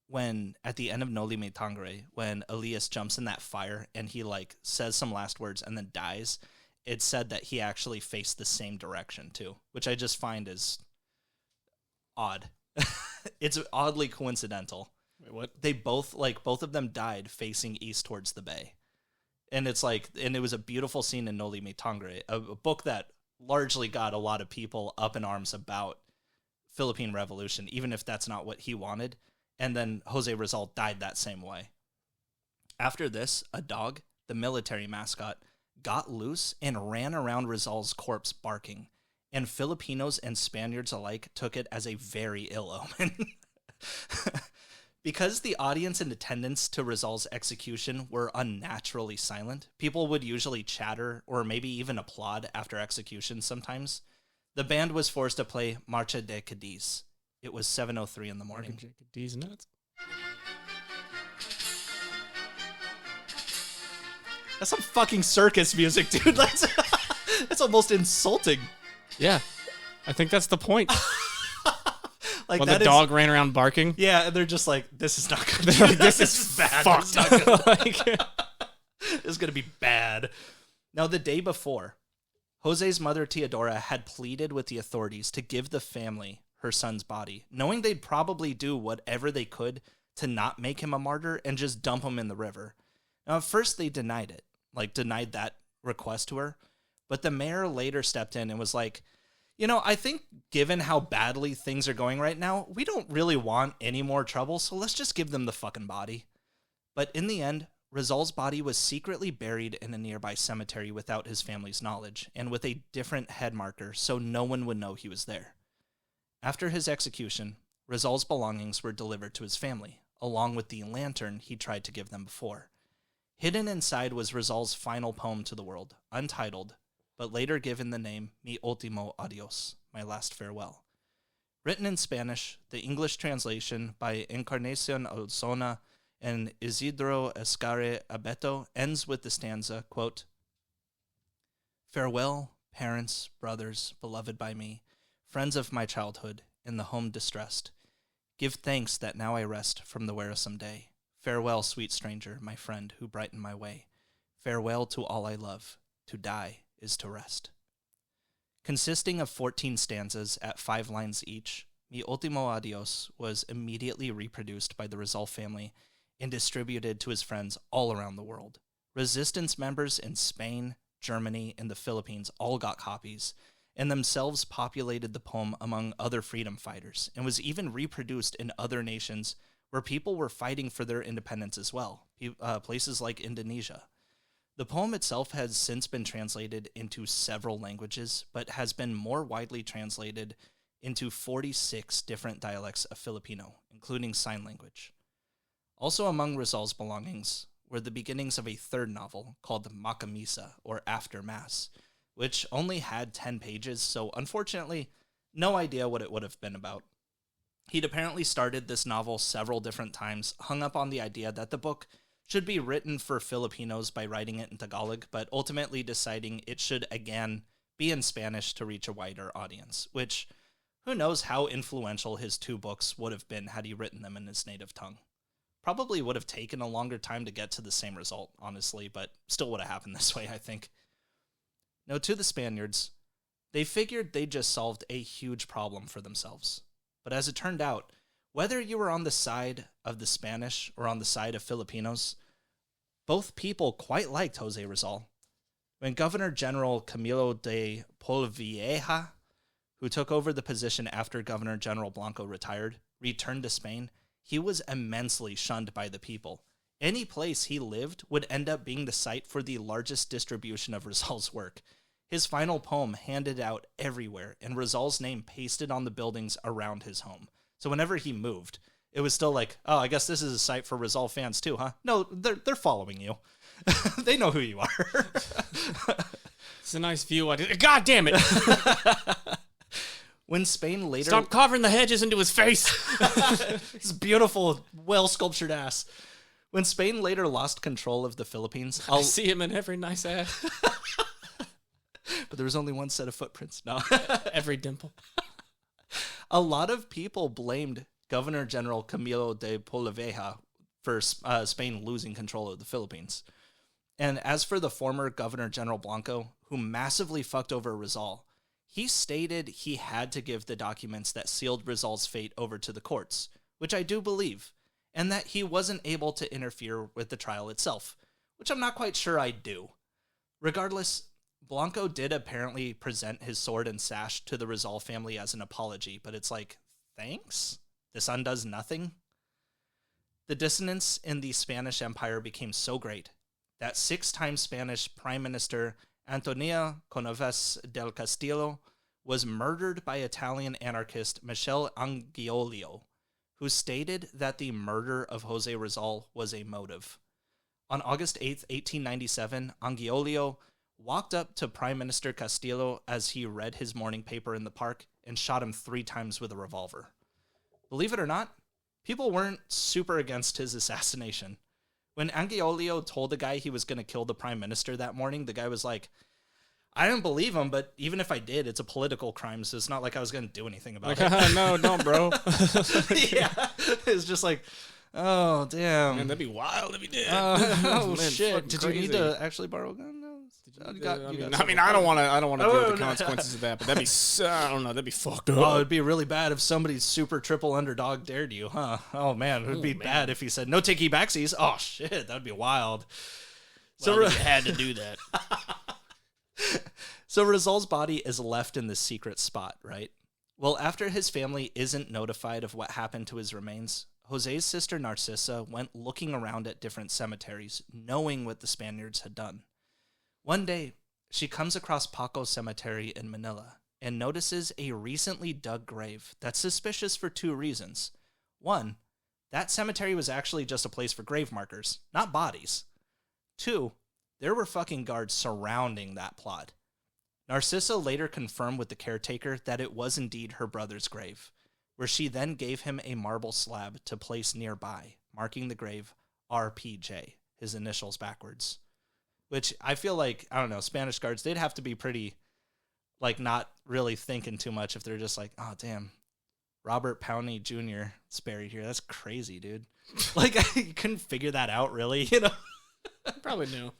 When, at the end of Noli Me Tangere, when Elias jumps in that fire and he, like, says some last words and then dies, it said that he actually faced the same direction, too, which I just find is odd. It's oddly coincidental. Wait, what? They both of them died facing east towards the bay. And it's like, and it was a beautiful scene in Noli Me Tangere, a book that largely got a lot of people up in arms about Philippine Revolution, even if that's not what he wanted. And then Jose Rizal died that same way. After this, a dog, the military mascot, got loose and ran around Rizal's corpse barking. And Filipinos and Spaniards alike took it as a very ill omen. Because the audience in attendance to Rizal's execution were unnaturally silent, people would usually chatter or maybe even applaud after execution sometimes. The band was forced to play Marcha de Cadiz. It was 7:03 in the morning. Cadiz nuts. That's some fucking circus music, dude. That's almost insulting. Yeah, I think that's the point. Like when the dog ran around barking. Yeah, and they're just like, this is not good. Like, this is bad. Fucked. This is not good. This is going to be bad. Now, the day before, Jose's mother, Teodora, had pleaded with the authorities to give the family her son's body, knowing they'd probably do whatever they could to not make him a martyr and just dump him in the river. Now, at first, they denied it, denied that request to her. But the mayor later stepped in and was like, you know, I think given how badly things are going right now, we don't really want any more trouble, so let's just give them the fucking body. But in the end, Rizal's body was secretly buried in a nearby cemetery without his family's knowledge, and with a different head marker so no one would know he was there. After his execution, Rizal's belongings were delivered to his family, along with the lantern he tried to give them before. Hidden inside was Rizal's final poem to the world, untitled, but later given the name Mi Ultimo Adios, My Last Farewell. Written in Spanish, the English translation by Encarnacion Alzona and Isidro Escarre Abeto ends with the stanza, quote, "Farewell, parents, brothers, beloved by me, friends of my childhood, in the home distressed. Give thanks that now I rest from the wearisome day. Farewell, sweet stranger, my friend, who brighten my way. Farewell to all I love. To die is to rest." Consisting of 14 stanzas at 5 lines each, Mi Ultimo Adios was immediately reproduced by the Rizal family and distributed to his friends all around the world. Resistance members in Spain, Germany, and the Philippines all got copies, and themselves populated the poem among other freedom fighters, and was even reproduced in other nations where people were fighting for their independence as well, places like Indonesia. The poem itself has since been translated into several languages, but has been more widely translated into 46 different dialects of Filipino, including sign language. Also among Rizal's belongings were the beginnings of a third novel called Makamisa, or After Mass, which only had 10 pages, so unfortunately, no idea what it would have been about. He'd apparently started this novel several different times, hung up on the idea that the book should be written for Filipinos by writing it in Tagalog, but ultimately deciding it should again be in Spanish to reach a wider audience, which, who knows how influential his 2 books would have been had he written them in his native tongue. Probably would have taken a longer time to get to the same result, honestly, but still would have happened this way, I think. Now, to the Spaniards, they figured they just solved a huge problem for themselves. But as it turned out, whether you were on the side of the Spanish or on the side of Filipinos, both people quite liked Jose Rizal. When Governor General Camilo de Polvieja, who took over the position after Governor General Blanco retired, returned to Spain, he was immensely shunned by the people. Any place he lived would end up being the site for the largest distribution of Rizal's work. His final poem handed out everywhere, and Rizal's name pasted on the buildings around his home. So whenever he moved, it was still like, oh, I guess this is a site for Rizal fans too, huh? No, they're following you. They know who you are. It's a nice view. God damn it! When Spain later... Stop carving the hedges into his face! His beautiful, well-sculptured ass. When Spain later lost control of the Philippines... I see him in every nice ass. But there was only one set of footprints. No. Every dimple. A lot of people blamed Governor General Camilo de Polvieja for Spain losing control of the Philippines. And as for the former Governor General Blanco, who massively fucked over Rizal, he stated he had to give the documents that sealed Rizal's fate over to the courts, which I do believe, and that he wasn't able to interfere with the trial itself, which I'm not quite sure I do. Regardless, Blanco did apparently present his sword and sash to the Rizal family as an apology, but it's like, thanks? This undoes nothing? The dissonance in the Spanish Empire became so great that 6-time Spanish Prime Minister Antonio Conoves del Castillo was murdered by Italian anarchist Michel Angiolillo, who stated that the murder of Jose Rizal was a motive. On August 8, 1897, Angiolillo walked up to Prime Minister Castillo as he read his morning paper in the park and shot him 3 times with a revolver. Believe it or not, people weren't super against his assassination. When Angiolillo told the guy he was going to kill the prime minister that morning, the guy was like, I don't believe him, but even if I did, it's a political crime, so it's not like I was going to do anything about it. No, don't, bro. Yeah. It's just like, oh, damn. Man, that'd be wild if he did. Oh, Man, shit. Did crazy. you need to actually borrow a gun? No. I don't want to deal with the consequences of that, but that'd be, I don't know, that'd be fucked up. Oh, it'd be really bad if somebody's super triple underdog dared you, huh? Oh, man, it would be bad if he said, no takey backsies. Oh, shit, that'd be wild. Well, so you had to do that. So Rizal's body is left in this secret spot, right? Well, after his family isn't notified of what happened to his remains, Jose's sister Narcissa went looking around at different cemeteries, knowing what the Spaniards had done. One day, she comes across Paco Cemetery in Manila and notices a recently dug grave that's suspicious for 2 reasons. One, that cemetery was actually just a place for grave markers, not bodies. 2, there were fucking guards surrounding that plot. Narcissa later confirmed with the caretaker that it was indeed her brother's grave, where she then gave him a marble slab to place nearby, marking the grave RPJ, his initials backwards. Which I feel like, I don't know, Spanish guards, they'd have to be pretty, like, not really thinking too much if they're just like, oh, damn, Robert Powney Jr. is buried here. That's crazy, dude. Like, I couldn't figure that out, really, you know? Probably knew.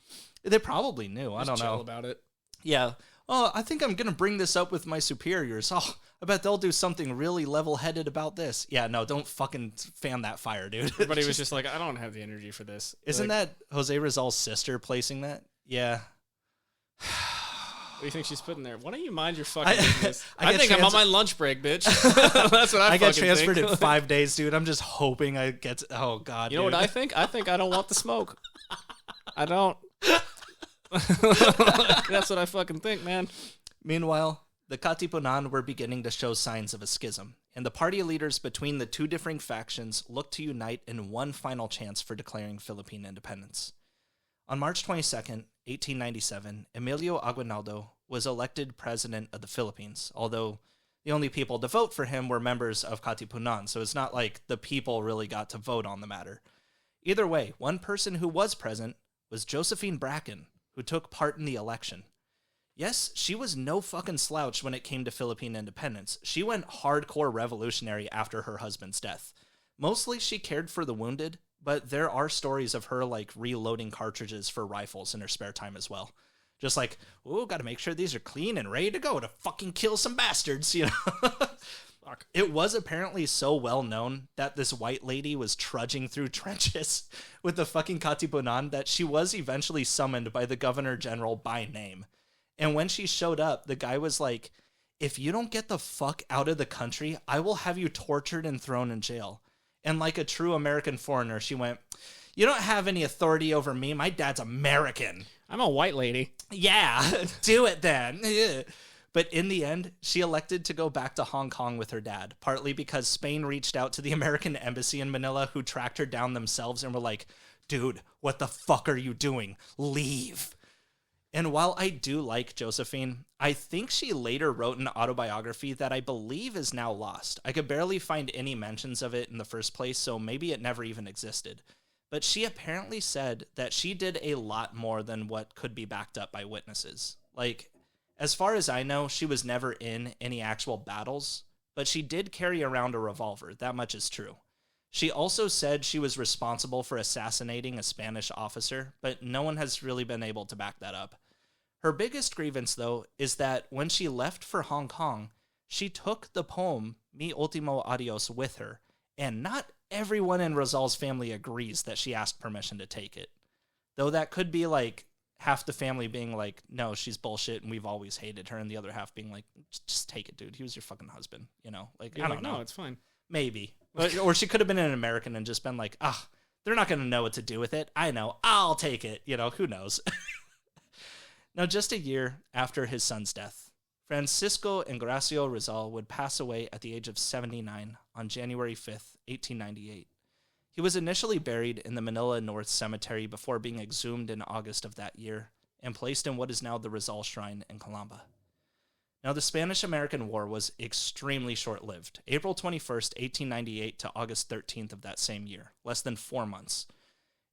They probably knew. I don't know. About it. Yeah. Oh, I think I'm going to bring this up with my superiors. Oh, I bet they'll do something really level-headed about this. Yeah, no, don't fucking fan that fire, dude. Everybody was just like, I don't have the energy for this. Isn't that Jose Rizal's sister placing that? Yeah. What do you think she's putting there? Why don't you mind your fucking business? I think I'm on my lunch break, bitch. That's what I got transferred in 5 days, dude. I'm just hoping I get to, oh, God, You know what I think? I think I don't want the smoke. I don't. That's what I fucking think, man. Meanwhile, the Katipunan were beginning to show signs of a schism, and the party leaders between the two differing factions looked to unite in one final chance for declaring Philippine independence. On March 22nd, 1897, Emilio Aguinaldo was elected president of the Philippines, although the only people to vote for him were members of Katipunan, so it's not like the people really got to vote on the matter. Either way, one person who was present was Josephine Bracken, who took part in the election. Yes, she was no fucking slouch when it came to Philippine independence. She went hardcore revolutionary after her husband's death. Mostly she cared for the wounded, but there are stories of her, like, reloading cartridges for rifles in her spare time as well. Just like, ooh, gotta make sure these are clean and ready to go to fucking kill some bastards, you know? Fuck. It was apparently so well known that this white lady was trudging through trenches with the fucking Katipunan that she was eventually summoned by the governor general by name. And when she showed up, the guy was like, if you don't get the fuck out of the country, I will have you tortured and thrown in jail. And like a true American foreigner, she went, you don't have any authority over me. My dad's American. I'm a white lady. Yeah, do it then. But in the end, she elected to go back to Hong Kong with her dad, partly because Spain reached out to the American embassy in Manila, who tracked her down themselves and were like, dude, what the fuck are you doing? Leave. And while I do like Josephine, I think she later wrote an autobiography that I believe is now lost. I could barely find any mentions of it in the first place, so maybe it never even existed. But she apparently said that she did a lot more than what could be backed up by witnesses. Like, as far as I know, she was never in any actual battles, but she did carry around a revolver. That much is true. She also said she was responsible for assassinating a Spanish officer, but no one has really been able to back that up. Her biggest grievance, though, is that when she left for Hong Kong, she took the poem Mi Ultimo Adios with her, and not everyone in Rizal's family agrees that she asked permission to take it. Though that could be like half the family being like, no, she's bullshit and we've always hated her, and the other half being like, just take it, dude. He was your fucking husband, you know? Like, I don't know. No, it's fine. Maybe. Or she could have been an American and just been like, they're not going to know what to do with it. I know. I'll take it. You know, who knows? Now, just a year after his son's death, Francisco Engracio Rizal would pass away at the age of 79 on January 5th, 1898. He was initially buried in the Manila North Cemetery before being exhumed in August of that year and placed in what is now the Rizal Shrine in Calamba. Now, the Spanish-American War was extremely short-lived, April 21st, 1898 to August 13th of that same year, less than 4 months.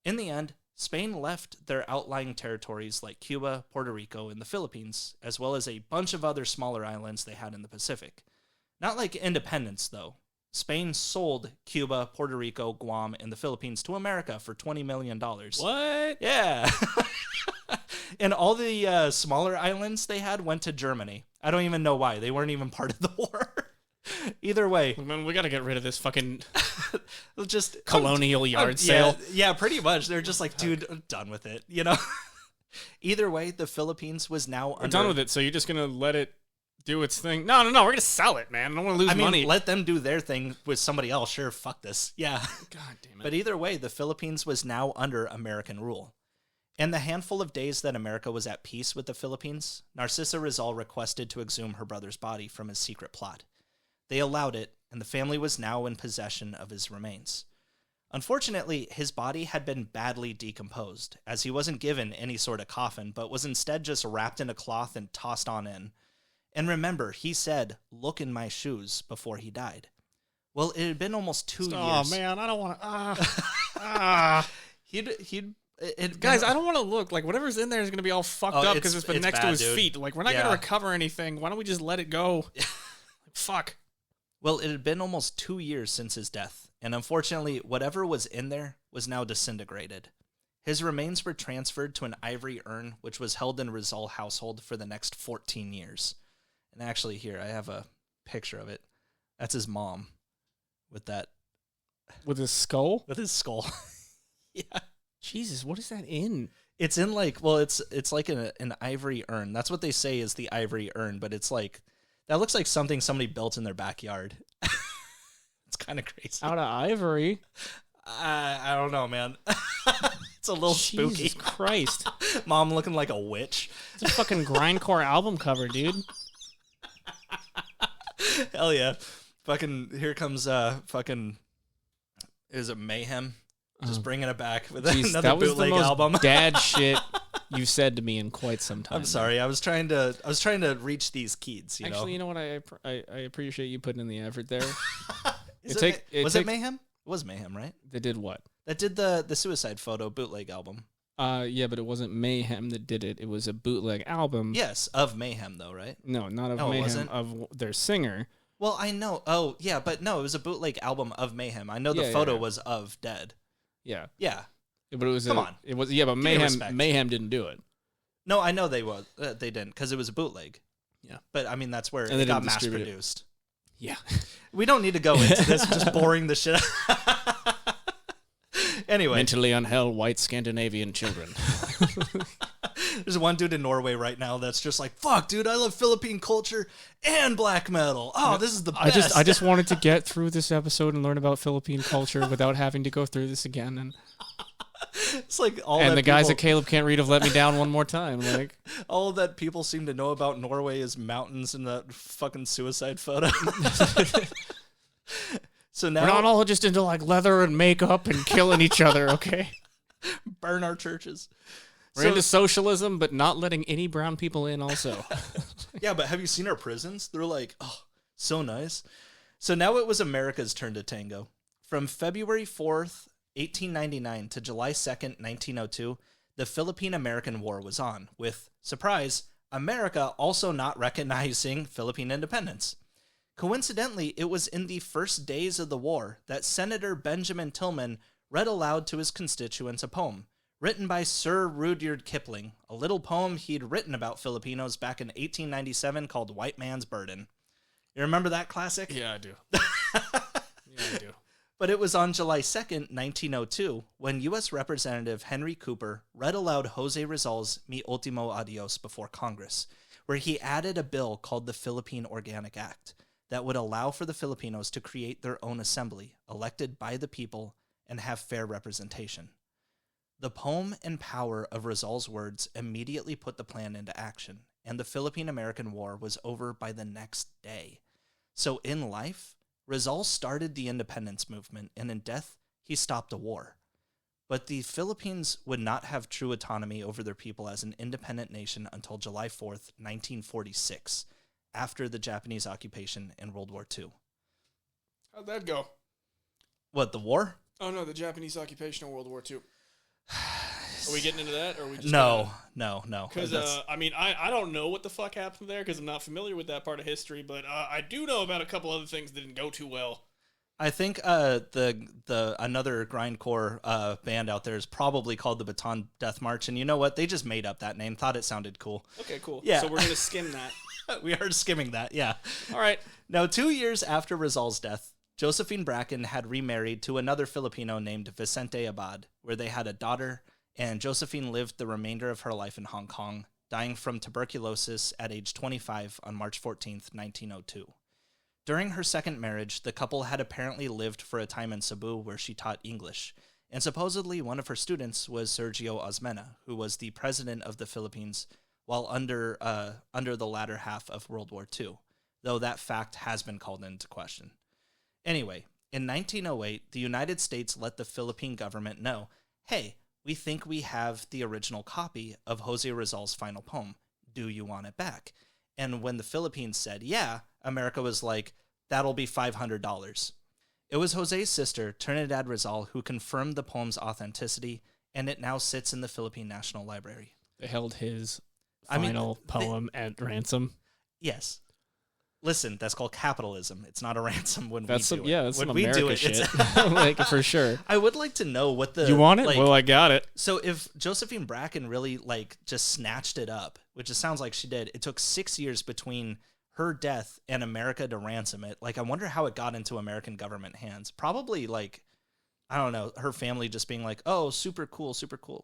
In the end, Spain left their outlying territories like Cuba, Puerto Rico, and the Philippines, as well as a bunch of other smaller islands they had in the Pacific. Not like independence, though. Spain sold Cuba, Puerto Rico, Guam, and the Philippines to America for $20 million. What? Yeah. And all the smaller islands they had went to Germany. I don't even know why. They weren't even part of the war. Either way. Man, we got to get rid of this fucking just colonial yard sale. Yeah, pretty much. They're just like, dude, I'm done with it, you know? Either way, the Philippines was now We're done with it, so you're just going to let it do its thing? No, we're going to sell it, man. I don't want to lose money. Let them do their thing with somebody else. Sure, fuck this. Yeah. God damn it. But either way, the Philippines was now under American rule. In the handful of days that America was at peace with the Philippines, Narcissa Rizal requested to exhume her brother's body from his secret plot. They allowed it, and the family was now in possession of his remains. Unfortunately, his body had been badly decomposed, as he wasn't given any sort of coffin, but was instead just wrapped in a cloth and tossed on in. And remember, he said, "Look in my shoes," before he died. Well, it had been almost 2 years. Oh man, I don't want to. Guys, I don't want to look like whatever's in there is gonna be all fucked up because it's been next to his feet. Like we're not gonna recover anything. Why don't we just let it go? Fuck. Well, it had been almost 2 years since his death, and unfortunately, whatever was in there was now disintegrated. His remains were transferred to an ivory urn, which was held in Rizal household for the next 14 years. And actually, here I have a picture of it. That's his mom, with his skull. With his skull. Yeah. Jesus, what is that in? It's in it's like an ivory urn. That's what they say is the ivory urn, but it's like that looks like something somebody built in their backyard. It's kind of crazy. Out of ivory? I don't know, man. It's a little spooky. Jesus Christ. Mom looking like a witch. It's a fucking grindcore album cover, dude. Hell yeah. Fucking, here comes fucking, is it Mayhem? Just bringing it back with another bootleg album. Dad shit you've said to me in quite some time. I'm sorry. I was trying to reach these kids. Actually, you know what? I appreciate you putting in the effort there. Was it Mayhem? It was Mayhem, right? They did what? That did the Suicide Photo bootleg album. Yeah, but it wasn't Mayhem that did it. It was a bootleg album. Yes, of Mayhem though, right? No, not of Mayhem. Of their singer. Well, I know. Oh, yeah, but no, it was a bootleg album of Mayhem. I know the photo was of Dead. Yeah. Yeah. But it was Come on. It was but Mayhem didn't do it. No, I know they didn't because it was a bootleg. Yeah. But I mean that's where it got mass produced. Yeah. We don't need to go into this, just boring the shit out. Anyway. Mentally unheld white Scandinavian children. There's one dude in Norway right now that's just like, fuck, dude, I love Philippine culture and black metal. Oh, this is the best. I just wanted to get through this episode and learn about Philippine culture without having to go through this again. And it's like all and the guys at Caleb Can't Read have let me down one more time. Like all that people seem to know about Norway is mountains and that fucking Suicide Photo. So now we're not all just into like leather and makeup and killing each other, okay? Burn our churches. We're into socialism, but not letting any brown people in also. Yeah, but have you seen our prisons? They're like, oh, so nice. So now it was America's turn to tango. From February 4th, 1899 to July 2nd, 1902, the Philippine-American War was on, with, surprise, America also not recognizing Philippine independence. Coincidentally, it was in the first days of the war that Senator Benjamin Tillman read aloud to his constituents a poem written by Sir Rudyard Kipling, a little poem he'd written about Filipinos back in 1897 called White Man's Burden. You remember that classic? Yeah, I do. Yeah, I do. But it was on July 2nd, 1902, when U.S. Representative Henry Cooper read aloud Jose Rizal's Mi Ultimo Adios before Congress, where he added a bill called the Philippine Organic Act that would allow for the Filipinos to create their own assembly, elected by the people, and have fair representation. The poem and power of Rizal's words immediately put the plan into action, and the Philippine-American War was over by the next day. So in life, Rizal started the independence movement, and in death, he stopped a war. But the Philippines would not have true autonomy over their people as an independent nation until July 4th, 1946, after the Japanese occupation in World War II. How'd that go? What, the war? Oh, no, the Japanese occupation in World War II. Are we getting into that, or are we just No. Because I don't know what the fuck happened there because I'm not familiar with that part of history, but I do know about a couple other things that didn't go too well. I think the another grindcore band out there is probably called the Baton Death March, and you know what? They just made up that name, thought it sounded cool. Okay, cool. Yeah. So we're gonna skim that. We are skimming that. Yeah. All right. Now, 2 years after Rizal's death, Josephine Bracken had remarried to another Filipino named Vicente Abad, where they had a daughter, and Josephine lived the remainder of her life in Hong Kong, dying from tuberculosis at age 25 on March 14th, 1902. During her second marriage, the couple had apparently lived for a time in Cebu where she taught English, and supposedly one of her students was Sergio Osmena, who was the president of the Philippines while under the latter half of World War II, though that fact has been called into question. Anyway, in 1908, the United States let the Philippine government know, hey, we think we have the original copy of Jose Rizal's final poem. Do you want it back? And when the Philippines said, yeah, America was like, that'll be $500. It was Jose's sister, Trinidad Rizal, who confirmed the poem's authenticity, and it now sits in the Philippine National Library. They held his final poem at ransom. Yes. Listen, that's called capitalism. It's not a ransom when that's we do it. Yeah, that's when some we America do it, shit. Like, for sure. I would like to know what the... You want it? Like, well, I got it. So if Josephine Bracken really, like, just snatched it up, which it sounds like she did, it took 6 years between her death and America to ransom it. Like, I wonder how it got into American government hands. Probably, like, I don't know, her family just being like, oh, super cool,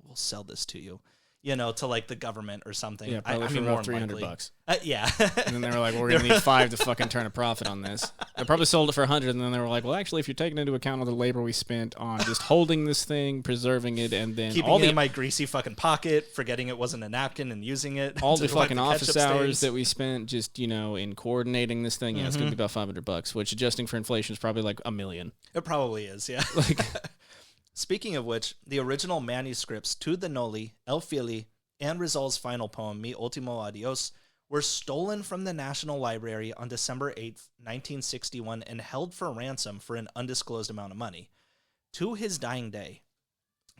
we'll sell this to you. You know, to like the government or something. Yeah, probably for about $300. Yeah. And then they were like, well, we're going to need 5 to fucking turn a profit on this. They probably sold it for 100, and then they were like, well, actually, if you're taking into account all the labor we spent on just holding this thing, preserving it, and then keeping it in my greasy fucking pocket, forgetting it wasn't a napkin and using it. All the fucking office hours that we spent just, you know, in coordinating this thing, it's going to be about $500, which adjusting for inflation is probably like $1 million. It probably is, yeah. Like, speaking of which, the original manuscripts to the Noli, El Fili, and Rizal's final poem, Mi Ultimo Adios, were stolen from the National Library on December 8th, 1961, and held for ransom for an undisclosed amount of money. To his dying day,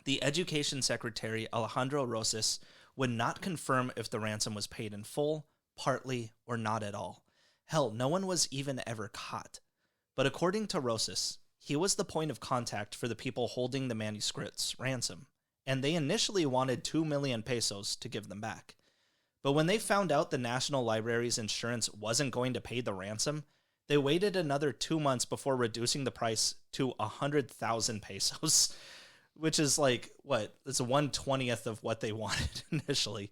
the Education Secretary Alejandro Rosas would not confirm if the ransom was paid in full, partly, or not at all. Hell, no one was even ever caught. But according to Rosas, he was the point of contact for the people holding the manuscripts ransom, and they initially wanted 2 million pesos to give them back. But when they found out the National Library's insurance wasn't going to pay the ransom, they waited another 2 months before reducing the price to 100,000 pesos, which is like, what? It's 1/20th of what they wanted initially.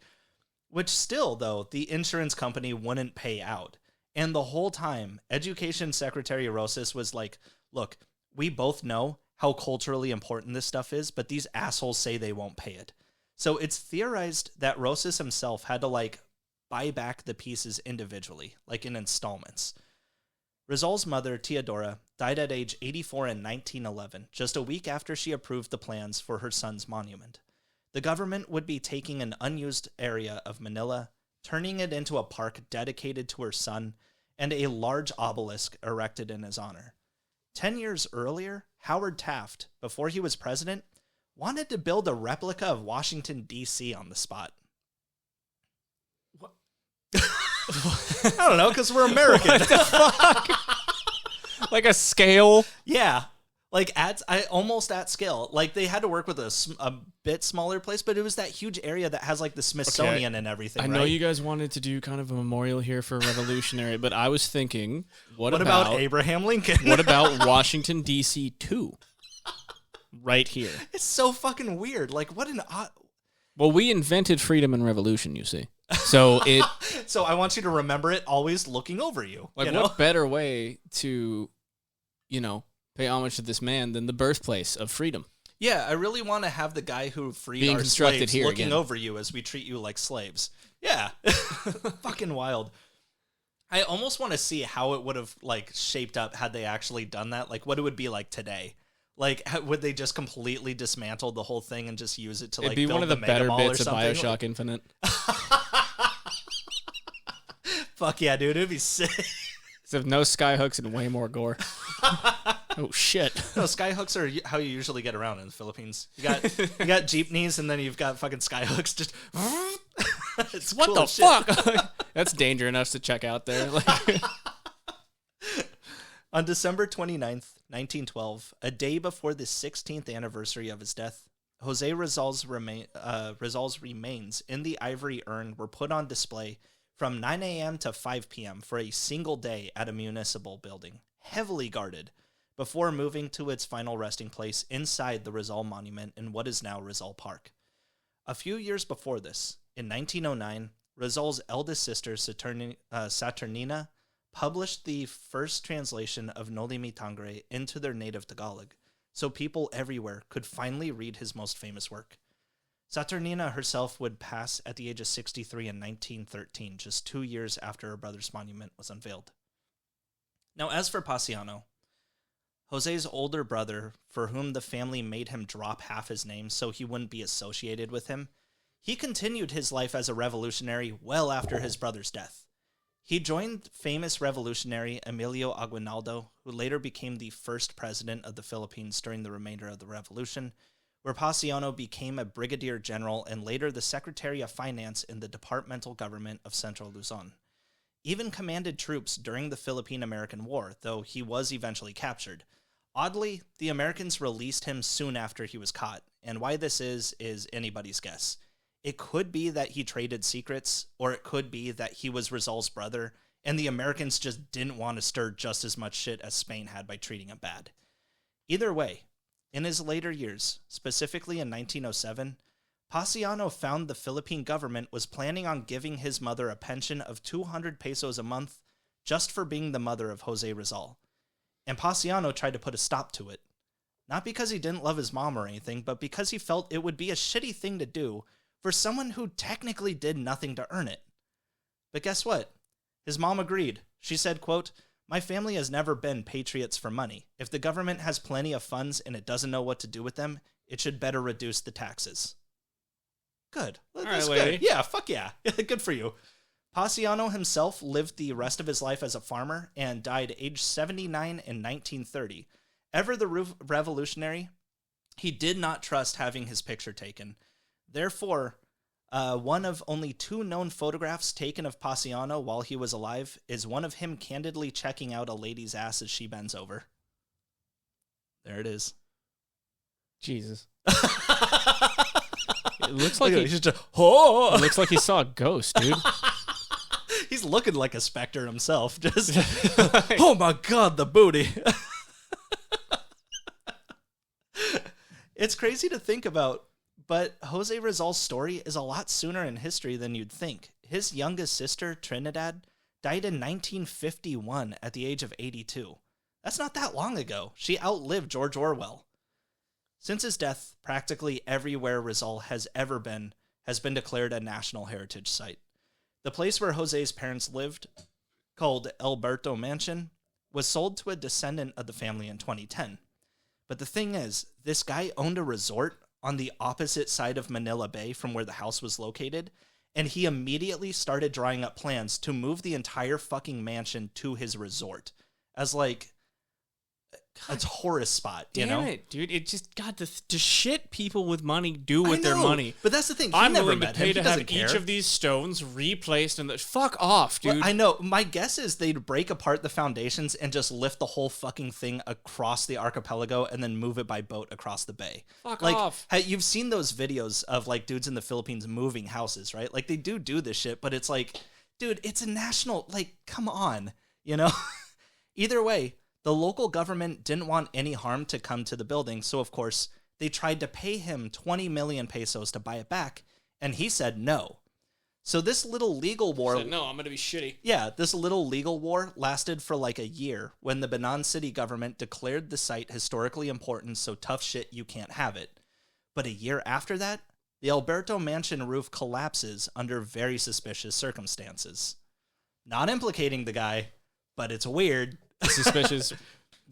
Which still, though, the insurance company wouldn't pay out. And the whole time, Education Secretary Rosas was like, look, we both know how culturally important this stuff is, but these assholes say they won't pay it. So it's theorized that Rosas himself had to, like, buy back the pieces individually, like in installments. Rizal's mother, Teodora, died at age 84 in 1911, just a week after she approved the plans for her son's monument. The government would be taking an unused area of Manila, turning it into a park dedicated to her son, and a large obelisk erected in his honor. 10 years earlier, Howard Taft, before he was president, wanted to build a replica of Washington, D.C. on the spot. What? I don't know, because we're American. What the fuck? Like a scale? Yeah. Like, almost at scale. Like, they had to work with a bit smaller place, but it was that huge area that has, like, the Smithsonian and everything, I know you guys wanted to do kind of a memorial here for Revolutionary, but I was thinking, what about Abraham Lincoln? What about Washington, D.C. 2? Right here. It's so fucking weird. Like, what an odd... Well, we invented freedom and revolution, you see. So So I want you to remember it always looking over you. Like, what better way to, you know, pay homage to this man than the birthplace of freedom? Yeah, I really want to have the guy who freed being our constructed slaves here looking again. over you as we treat you like slaves. Yeah. Fucking wild. I almost want to see how it would have, like, shaped up had they actually done that. Like, what it would be like today. Like, would they just completely dismantle the whole thing and just use it to, like, it'd be build one of the better bits of Bioshock Infinite. Fuck yeah, dude. It'd be sick. So no skyhooks and way more gore. Oh, shit. No, skyhooks are how you usually get around in the Philippines. You got jeepneys, and then you've got fucking skyhooks. Just it's what cool the shit. fuck? That's danger enough to check out there. Like, on December 29th, 1912, a day before the 16th anniversary of his death, Jose Rizal's remains in the ivory urn were put on display from 9 a.m. to 5 p.m. for a single day at a municipal building, heavily guarded, before moving to its final resting place inside the Rizal Monument in what is now Rizal Park. A few years before this, in 1909, Rizal's eldest sister, Saturnina, published the first translation of Noli Me Tangere into their native Tagalog, so people everywhere could finally read his most famous work. Saturnina herself would pass at the age of 63 in 1913, just 2 years after her brother's monument was unveiled. Now, as for Paciano, Jose's older brother, for whom the family made him drop half his name so he wouldn't be associated with him, he continued his life as a revolutionary well after his brother's death. He joined famous revolutionary Emilio Aguinaldo, who later became the first president of the Philippines during the remainder of the revolution, where Paciano became a brigadier general and later the Secretary of Finance in the departmental government of Central Luzon. Even commanded troops during the Philippine-American War, though he was eventually captured. Oddly, the Americans released him soon after he was caught, and why this is anybody's guess. It could be that he traded secrets, or it could be that he was Rizal's brother, and the Americans just didn't want to stir just as much shit as Spain had by treating him bad. Either way, in his later years, specifically in 1907, Paciano found the Philippine government was planning on giving his mother a pension of 200 pesos a month just for being the mother of Jose Rizal. And Paciano tried to put a stop to it. Not because he didn't love his mom or anything, but because he felt it would be a shitty thing to do for someone who technically did nothing to earn it. But guess what? His mom agreed. She said, quote, "My family has never been patriots for money. If the government has plenty of funds and it doesn't know what to do with them, it should better reduce the taxes." Good. That's right, good. lady. Yeah, fuck yeah. Good for you. Paciano himself lived the rest of his life as a farmer and died age 79 in 1930. Ever the revolutionary, he did not trust having his picture taken. Therefore, one of only 2 known photographs taken of Paciano while he was alive is one of him candidly checking out a lady's ass as she bends over. There it is. Jesus. It looks like he's just oh! It looks like he saw a ghost, dude. He's looking like a specter himself. Just oh my god, the booty. It's crazy to think about, but Jose Rizal's story is a lot sooner in history than you'd think. His youngest sister, Trinidad, died in 1951 at the age of 82. That's not that long ago. She outlived George Orwell. Since his death, practically everywhere Rizal has ever been has been declared a National Heritage Site. The place where Jose's parents lived, called Alberto Mansion, was sold to a descendant of the family in 2010. But the thing is, this guy owned a resort on the opposite side of Manila Bay from where the house was located, and he immediately started drawing up plans to move the entire fucking mansion to his resort as like a tourist spot, you know? Damn it, dude. It just, God, the shit people with money do with their money. But that's the thing. He I'm never willing to met pay him. to He have doesn't care. each of these stones replaced and fuck off, dude. Well, I know. My guess is they'd break apart the foundations and just lift the whole fucking thing across the archipelago and then move it by boat across the bay. Fuck like, off. You've seen those videos of like dudes in the Philippines moving houses, right? Like they do this shit, but it's like, dude, it's a national, like, come on, you know? Either way, the local government didn't want any harm to come to the building, so of course, they tried to pay him 20 million pesos to buy it back, and he said no. So this little legal war... Said, no, I'm going to be shitty. Yeah, this little legal war lasted for like a year when the Banan City government declared the site historically important, so tough shit, you can't have it. But a year after that, the Alberto Mansion roof collapses under very suspicious circumstances. Not implicating the guy, but it's weird. The circumstances.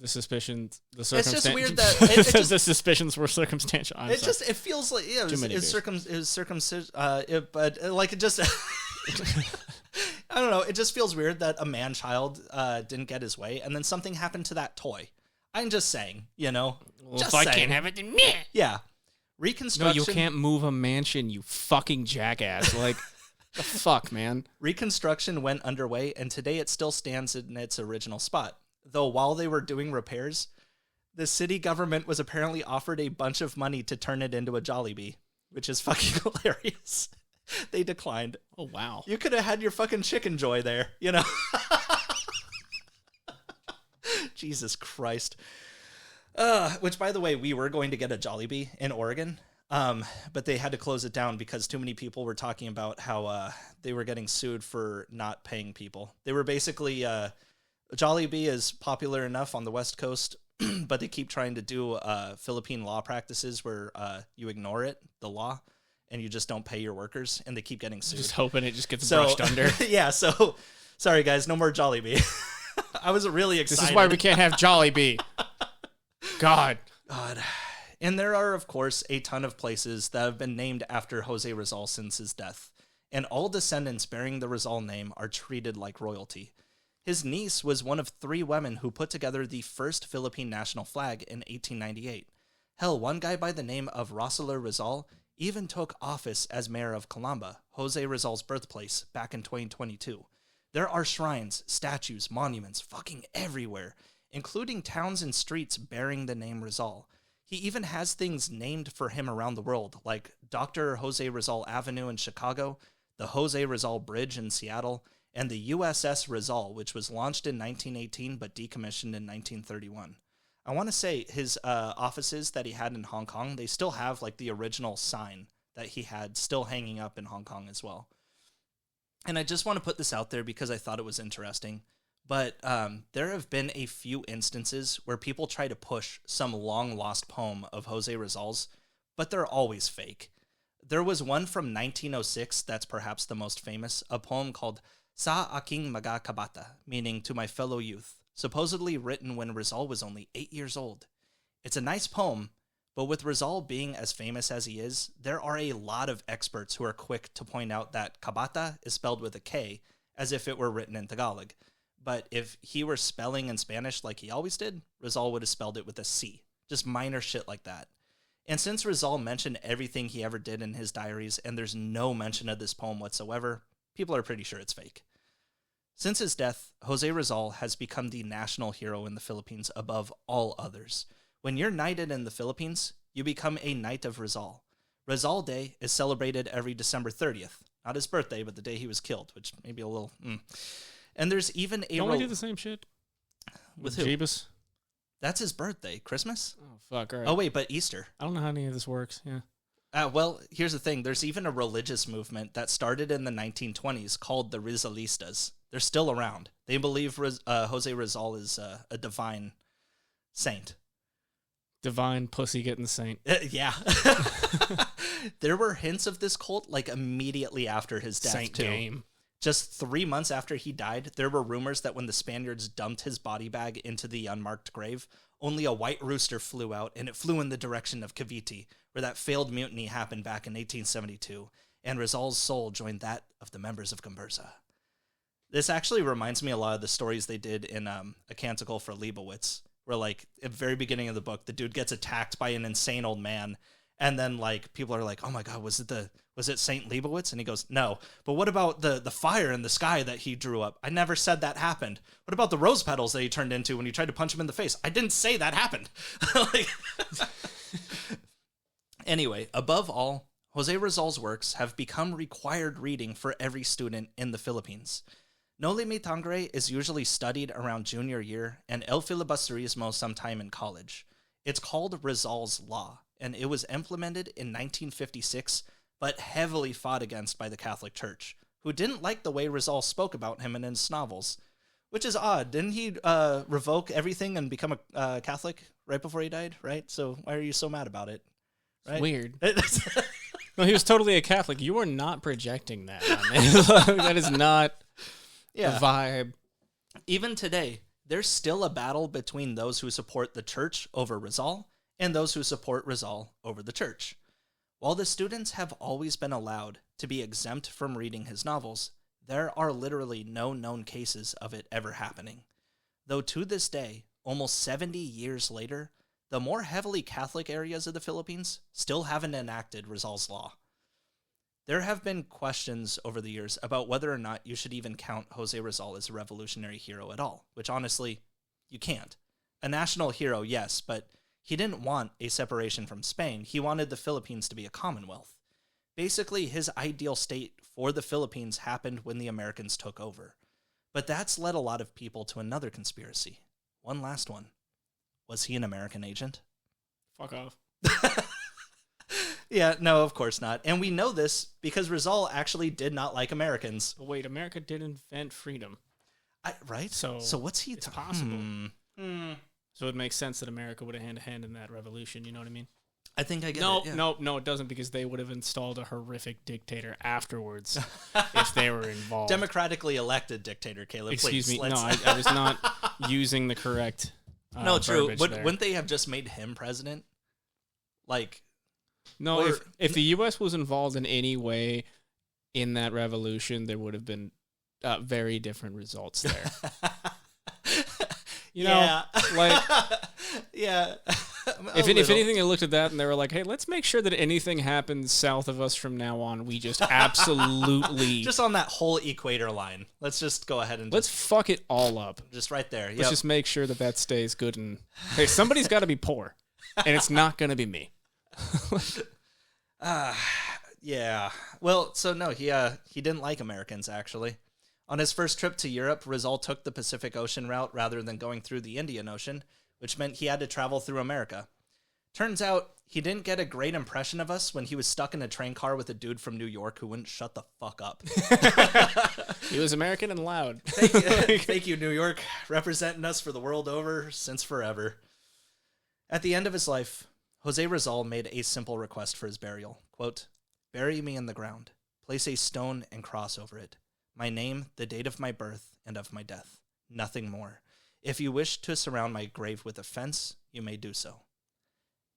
It's just weird that the suspicions were circumstantial. It feels like but like it just I don't know. It just feels weird that a man child didn't get his way, and then something happened to that toy. I'm just saying, you know. Well, just if I saying. can't have it, then meh. Yeah. Reconstruction. No, you can't move a mansion, you fucking jackass. Like, the fuck, man. Reconstruction went underway, and today it still stands in its original spot. Though while they were doing repairs, the city government was apparently offered a bunch of money to turn it into a Jollibee, which is fucking hilarious. They declined. Oh, wow. You could have had your fucking chicken joy there, you know? Jesus Christ. Which, by the way, we were going to get a Jollibee in Oregon, but they had to close it down because too many people were talking about how they were getting sued for not paying people. They were basically... Jollibee is popular enough on the West Coast, but they keep trying to do Philippine law practices where you ignore the law, and you just don't pay your workers, and they keep getting sued. Just hoping it just gets brushed under. Yeah, so sorry guys, no more Jollibee. I was really excited. This is why we can't have Jollibee. God. And there are, of course, a ton of places that have been named after Jose Rizal since his death. and all descendants bearing the Rizal name are treated like royalty. His niece was one of 3 women who put together the first Philippine national flag in 1898. Hell, one guy by the name of Jose Rizal even took office as mayor of Calamba, Jose Rizal's birthplace, back in 2022. There are shrines, statues, monuments fucking everywhere, including towns and streets bearing the name Rizal. He even has things named for him around the world, like Dr. Jose Rizal Avenue in Chicago, the Jose Rizal Bridge in Seattle, and the USS Rizal, which was launched in 1918 but decommissioned in 1931. I want to say his offices that he had in Hong Kong, they still have like the original sign that he had still hanging up in Hong Kong as well. And I just want to put this out there because I thought it was interesting. But there have been a few instances where people try to push some long-lost poem of Jose Rizal's, but they're always fake. There was one from 1906 that's perhaps the most famous, a poem called Sa Aking Mga Kabata, meaning to my fellow youth, supposedly written when Rizal was only 8 years old. It's a nice poem, but with Rizal being as famous as he is, there are a lot of experts who are quick to point out that Kabata is spelled with a K, as if it were written in Tagalog. But if he were spelling in Spanish like he always did, Rizal would have spelled it with a C. Just minor shit like that. And since Rizal mentioned everything he ever did in his diaries, and there's no mention of this poem whatsoever, people are pretty sure it's fake. Since his death, Jose Rizal has become the national hero in the Philippines above all others. When you're knighted in the Philippines, you become a Knight of Rizal. Rizal Day is celebrated every December 30th. Not his birthday, but the day he was killed, which may be a little... And there's even a... Don't we do the same shit? With who? Jeebus? That's his birthday. Christmas? Oh, fuck. All right. Oh, wait, but Easter. I don't know how any of this works. Yeah. Well, here's the thing. There's even a religious movement that started in the 1920s called the Rizalistas. They're still around. They believe Jose Rizal is a divine saint. Divine pussy-getting saint. Yeah. There were hints of this cult like immediately after his death, Saint too. game. Just 3 months after he died, there were rumors that when the Spaniards dumped his body bag into the unmarked grave, only a white rooster flew out, and it flew in the direction of Cavite, where that failed mutiny happened back in 1872, and Rizal's soul joined that of the members of Gomburza. This actually reminds me a lot of the stories they did in A Canticle for Leibowitz, where, like, at the very beginning of the book, the dude gets attacked by an insane old man, and then, like, people are like, oh my god, was it Saint Leibowitz? And he goes, no. But what about the fire in the sky that he drew up? I never said that happened. What about the rose petals that he turned into when you tried to punch him in the face? I didn't say that happened. Anyway, above all, Jose Rizal's works have become required reading for every student in the Philippines. Noli Me Tangere is usually studied around junior year, and El Filibusterismo sometime in college. It's called Rizal's Law, and it was implemented in 1956, but heavily fought against by the Catholic Church, who didn't like the way Rizal spoke about him in his novels. Which is odd. Didn't he revoke everything and become a Catholic right before he died, right? So why are you so mad about it? Right? Weird. No, he was totally a Catholic. You are not projecting that on me. That is not the vibe. Even today, there's still a battle between those who support the church over Rizal and those who support Rizal over the church. While the students have always been allowed to be exempt from reading his novels, there are literally no known cases of it ever happening. Though to this day, almost 70 years later, the more heavily Catholic areas of the Philippines still haven't enacted Rizal's Law. There have been questions over the years about whether or not you should even count Jose Rizal as a revolutionary hero at all, which honestly, you can't. A national hero, yes, but he didn't want a separation from Spain. He wanted the Philippines to be a commonwealth. Basically, his ideal state for the Philippines happened when the Americans took over. But that's led a lot of people to another conspiracy. One last one. Was he an American agent? Fuck off. Yeah, no, of course not. And we know this because Rizal actually did not like Americans. But wait, America did invent freedom. Right? So what's he... It's possible. So it makes sense that America would have hand-to-hand in that revolution, you know what I mean? I think I get it. Yeah. No, it doesn't, because they would have installed a horrific dictator afterwards if they were involved. Democratically elected dictator, Caleb. Excuse please, me. No, I was not using the correct no, true. There. Wouldn't they have just made him president? Like... No, if the U.S. was involved in any way in that revolution, there would have been very different results there. You know, like, yeah. If anything, they looked at that and they were like, hey, let's make sure that anything happens south of us from now on, we just absolutely... just on that whole equator line. Let's just go ahead and let's fuck it all up. Just right there. Yep. Let's just make sure that stays good. And hey, somebody's got to be poor, and it's not going to be me. Yeah. Well, so no, he didn't like Americans, actually. On his first trip to Europe, Rizal took the Pacific Ocean route rather than going through the Indian Ocean, which meant he had to travel through America. Turns out, he didn't get a great impression of us when he was stuck in a train car with a dude from New York who wouldn't shut the fuck up. He was American and loud. Thank you, New York, representing us for the world over since forever. At the end of his life, Jose Rizal made a simple request for his burial. Quote, "Bury me in the ground. Place a stone and cross over it. My name, the date of my birth, and of my death. Nothing more. If you wish to surround my grave with a fence, you may do so."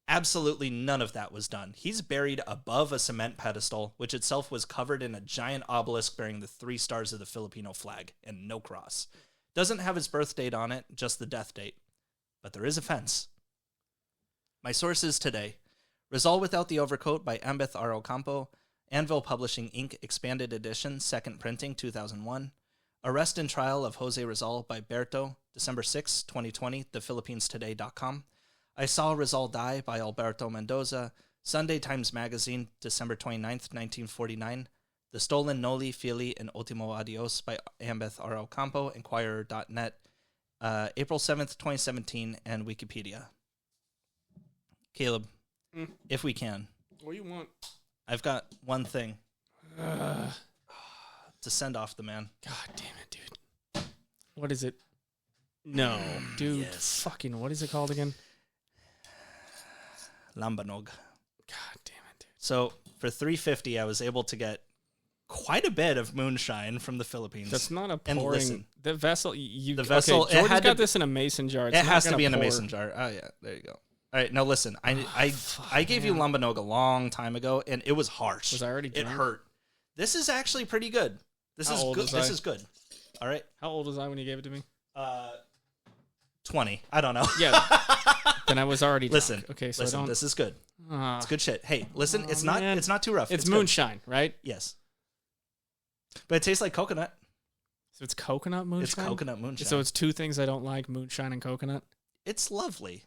Absolutely none of that was done. He's buried above a cement pedestal, which itself was covered in a giant obelisk bearing the 3 stars of the Filipino flag, and no cross. Doesn't have his birth date on it, just the death date. But there is a fence. My sources today: Rizal Without the Overcoat by Ambeth R. Ocampo, Anvil Publishing Inc. Expanded Edition, 2nd printing, 2001. Arrest and Trial of Jose Rizal by Berto, December 6, 2020, thephilippinestoday.com. I Saw Rizal Die by Alberto Mendoza, Sunday Times Magazine, December 29th, 1949. The Stolen Noli, Fili, and Ultimo Adios by Ambeth R. Ocampo, Inquirer.net, April 7th, 2017, and Wikipedia. Caleb, if we can. What do you want? I've got one thing to send off the man. God damn it, dude. What is it? No, dude. Yes. Fucking, what is it called again? Lambanog. God damn it, dude. So for $3.50, I was able to get quite a bit of moonshine from the Philippines. That's not a And pouring. listen, the vessel. the vessel. Okay, Jordan's got this in a mason jar. It's it not has to gonna be in a pour. mason jar. Oh yeah, there you go. All right, now listen. I gave you Lambanog a long time ago, and it was harsh. Was I already It drunk? hurt. This is actually pretty good. This How is old good. was This I? is good. All right. How old was I when you gave it to me? 20. I don't know. Yeah. Then I was already drunk. Listen. Okay, so listen. I don't. This is good. It's good shit. Hey, listen. Oh, it's not. man. It's not too rough. It's good. moonshine, right? Yes. But it tastes like coconut. So it's coconut moonshine? It's coconut moonshine. So it's 2 things I don't like, moonshine and coconut? It's lovely.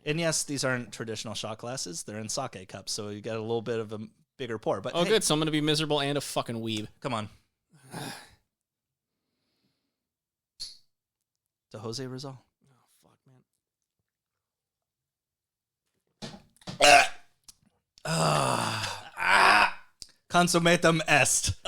And yes, these aren't traditional shot glasses. They're in sake cups, so you get a little bit of a bigger pour. But Oh, hey, good. So I'm going to be miserable and a fucking weeb. come on. To Jose Rizal. Oh, fuck, man. Consummatum est.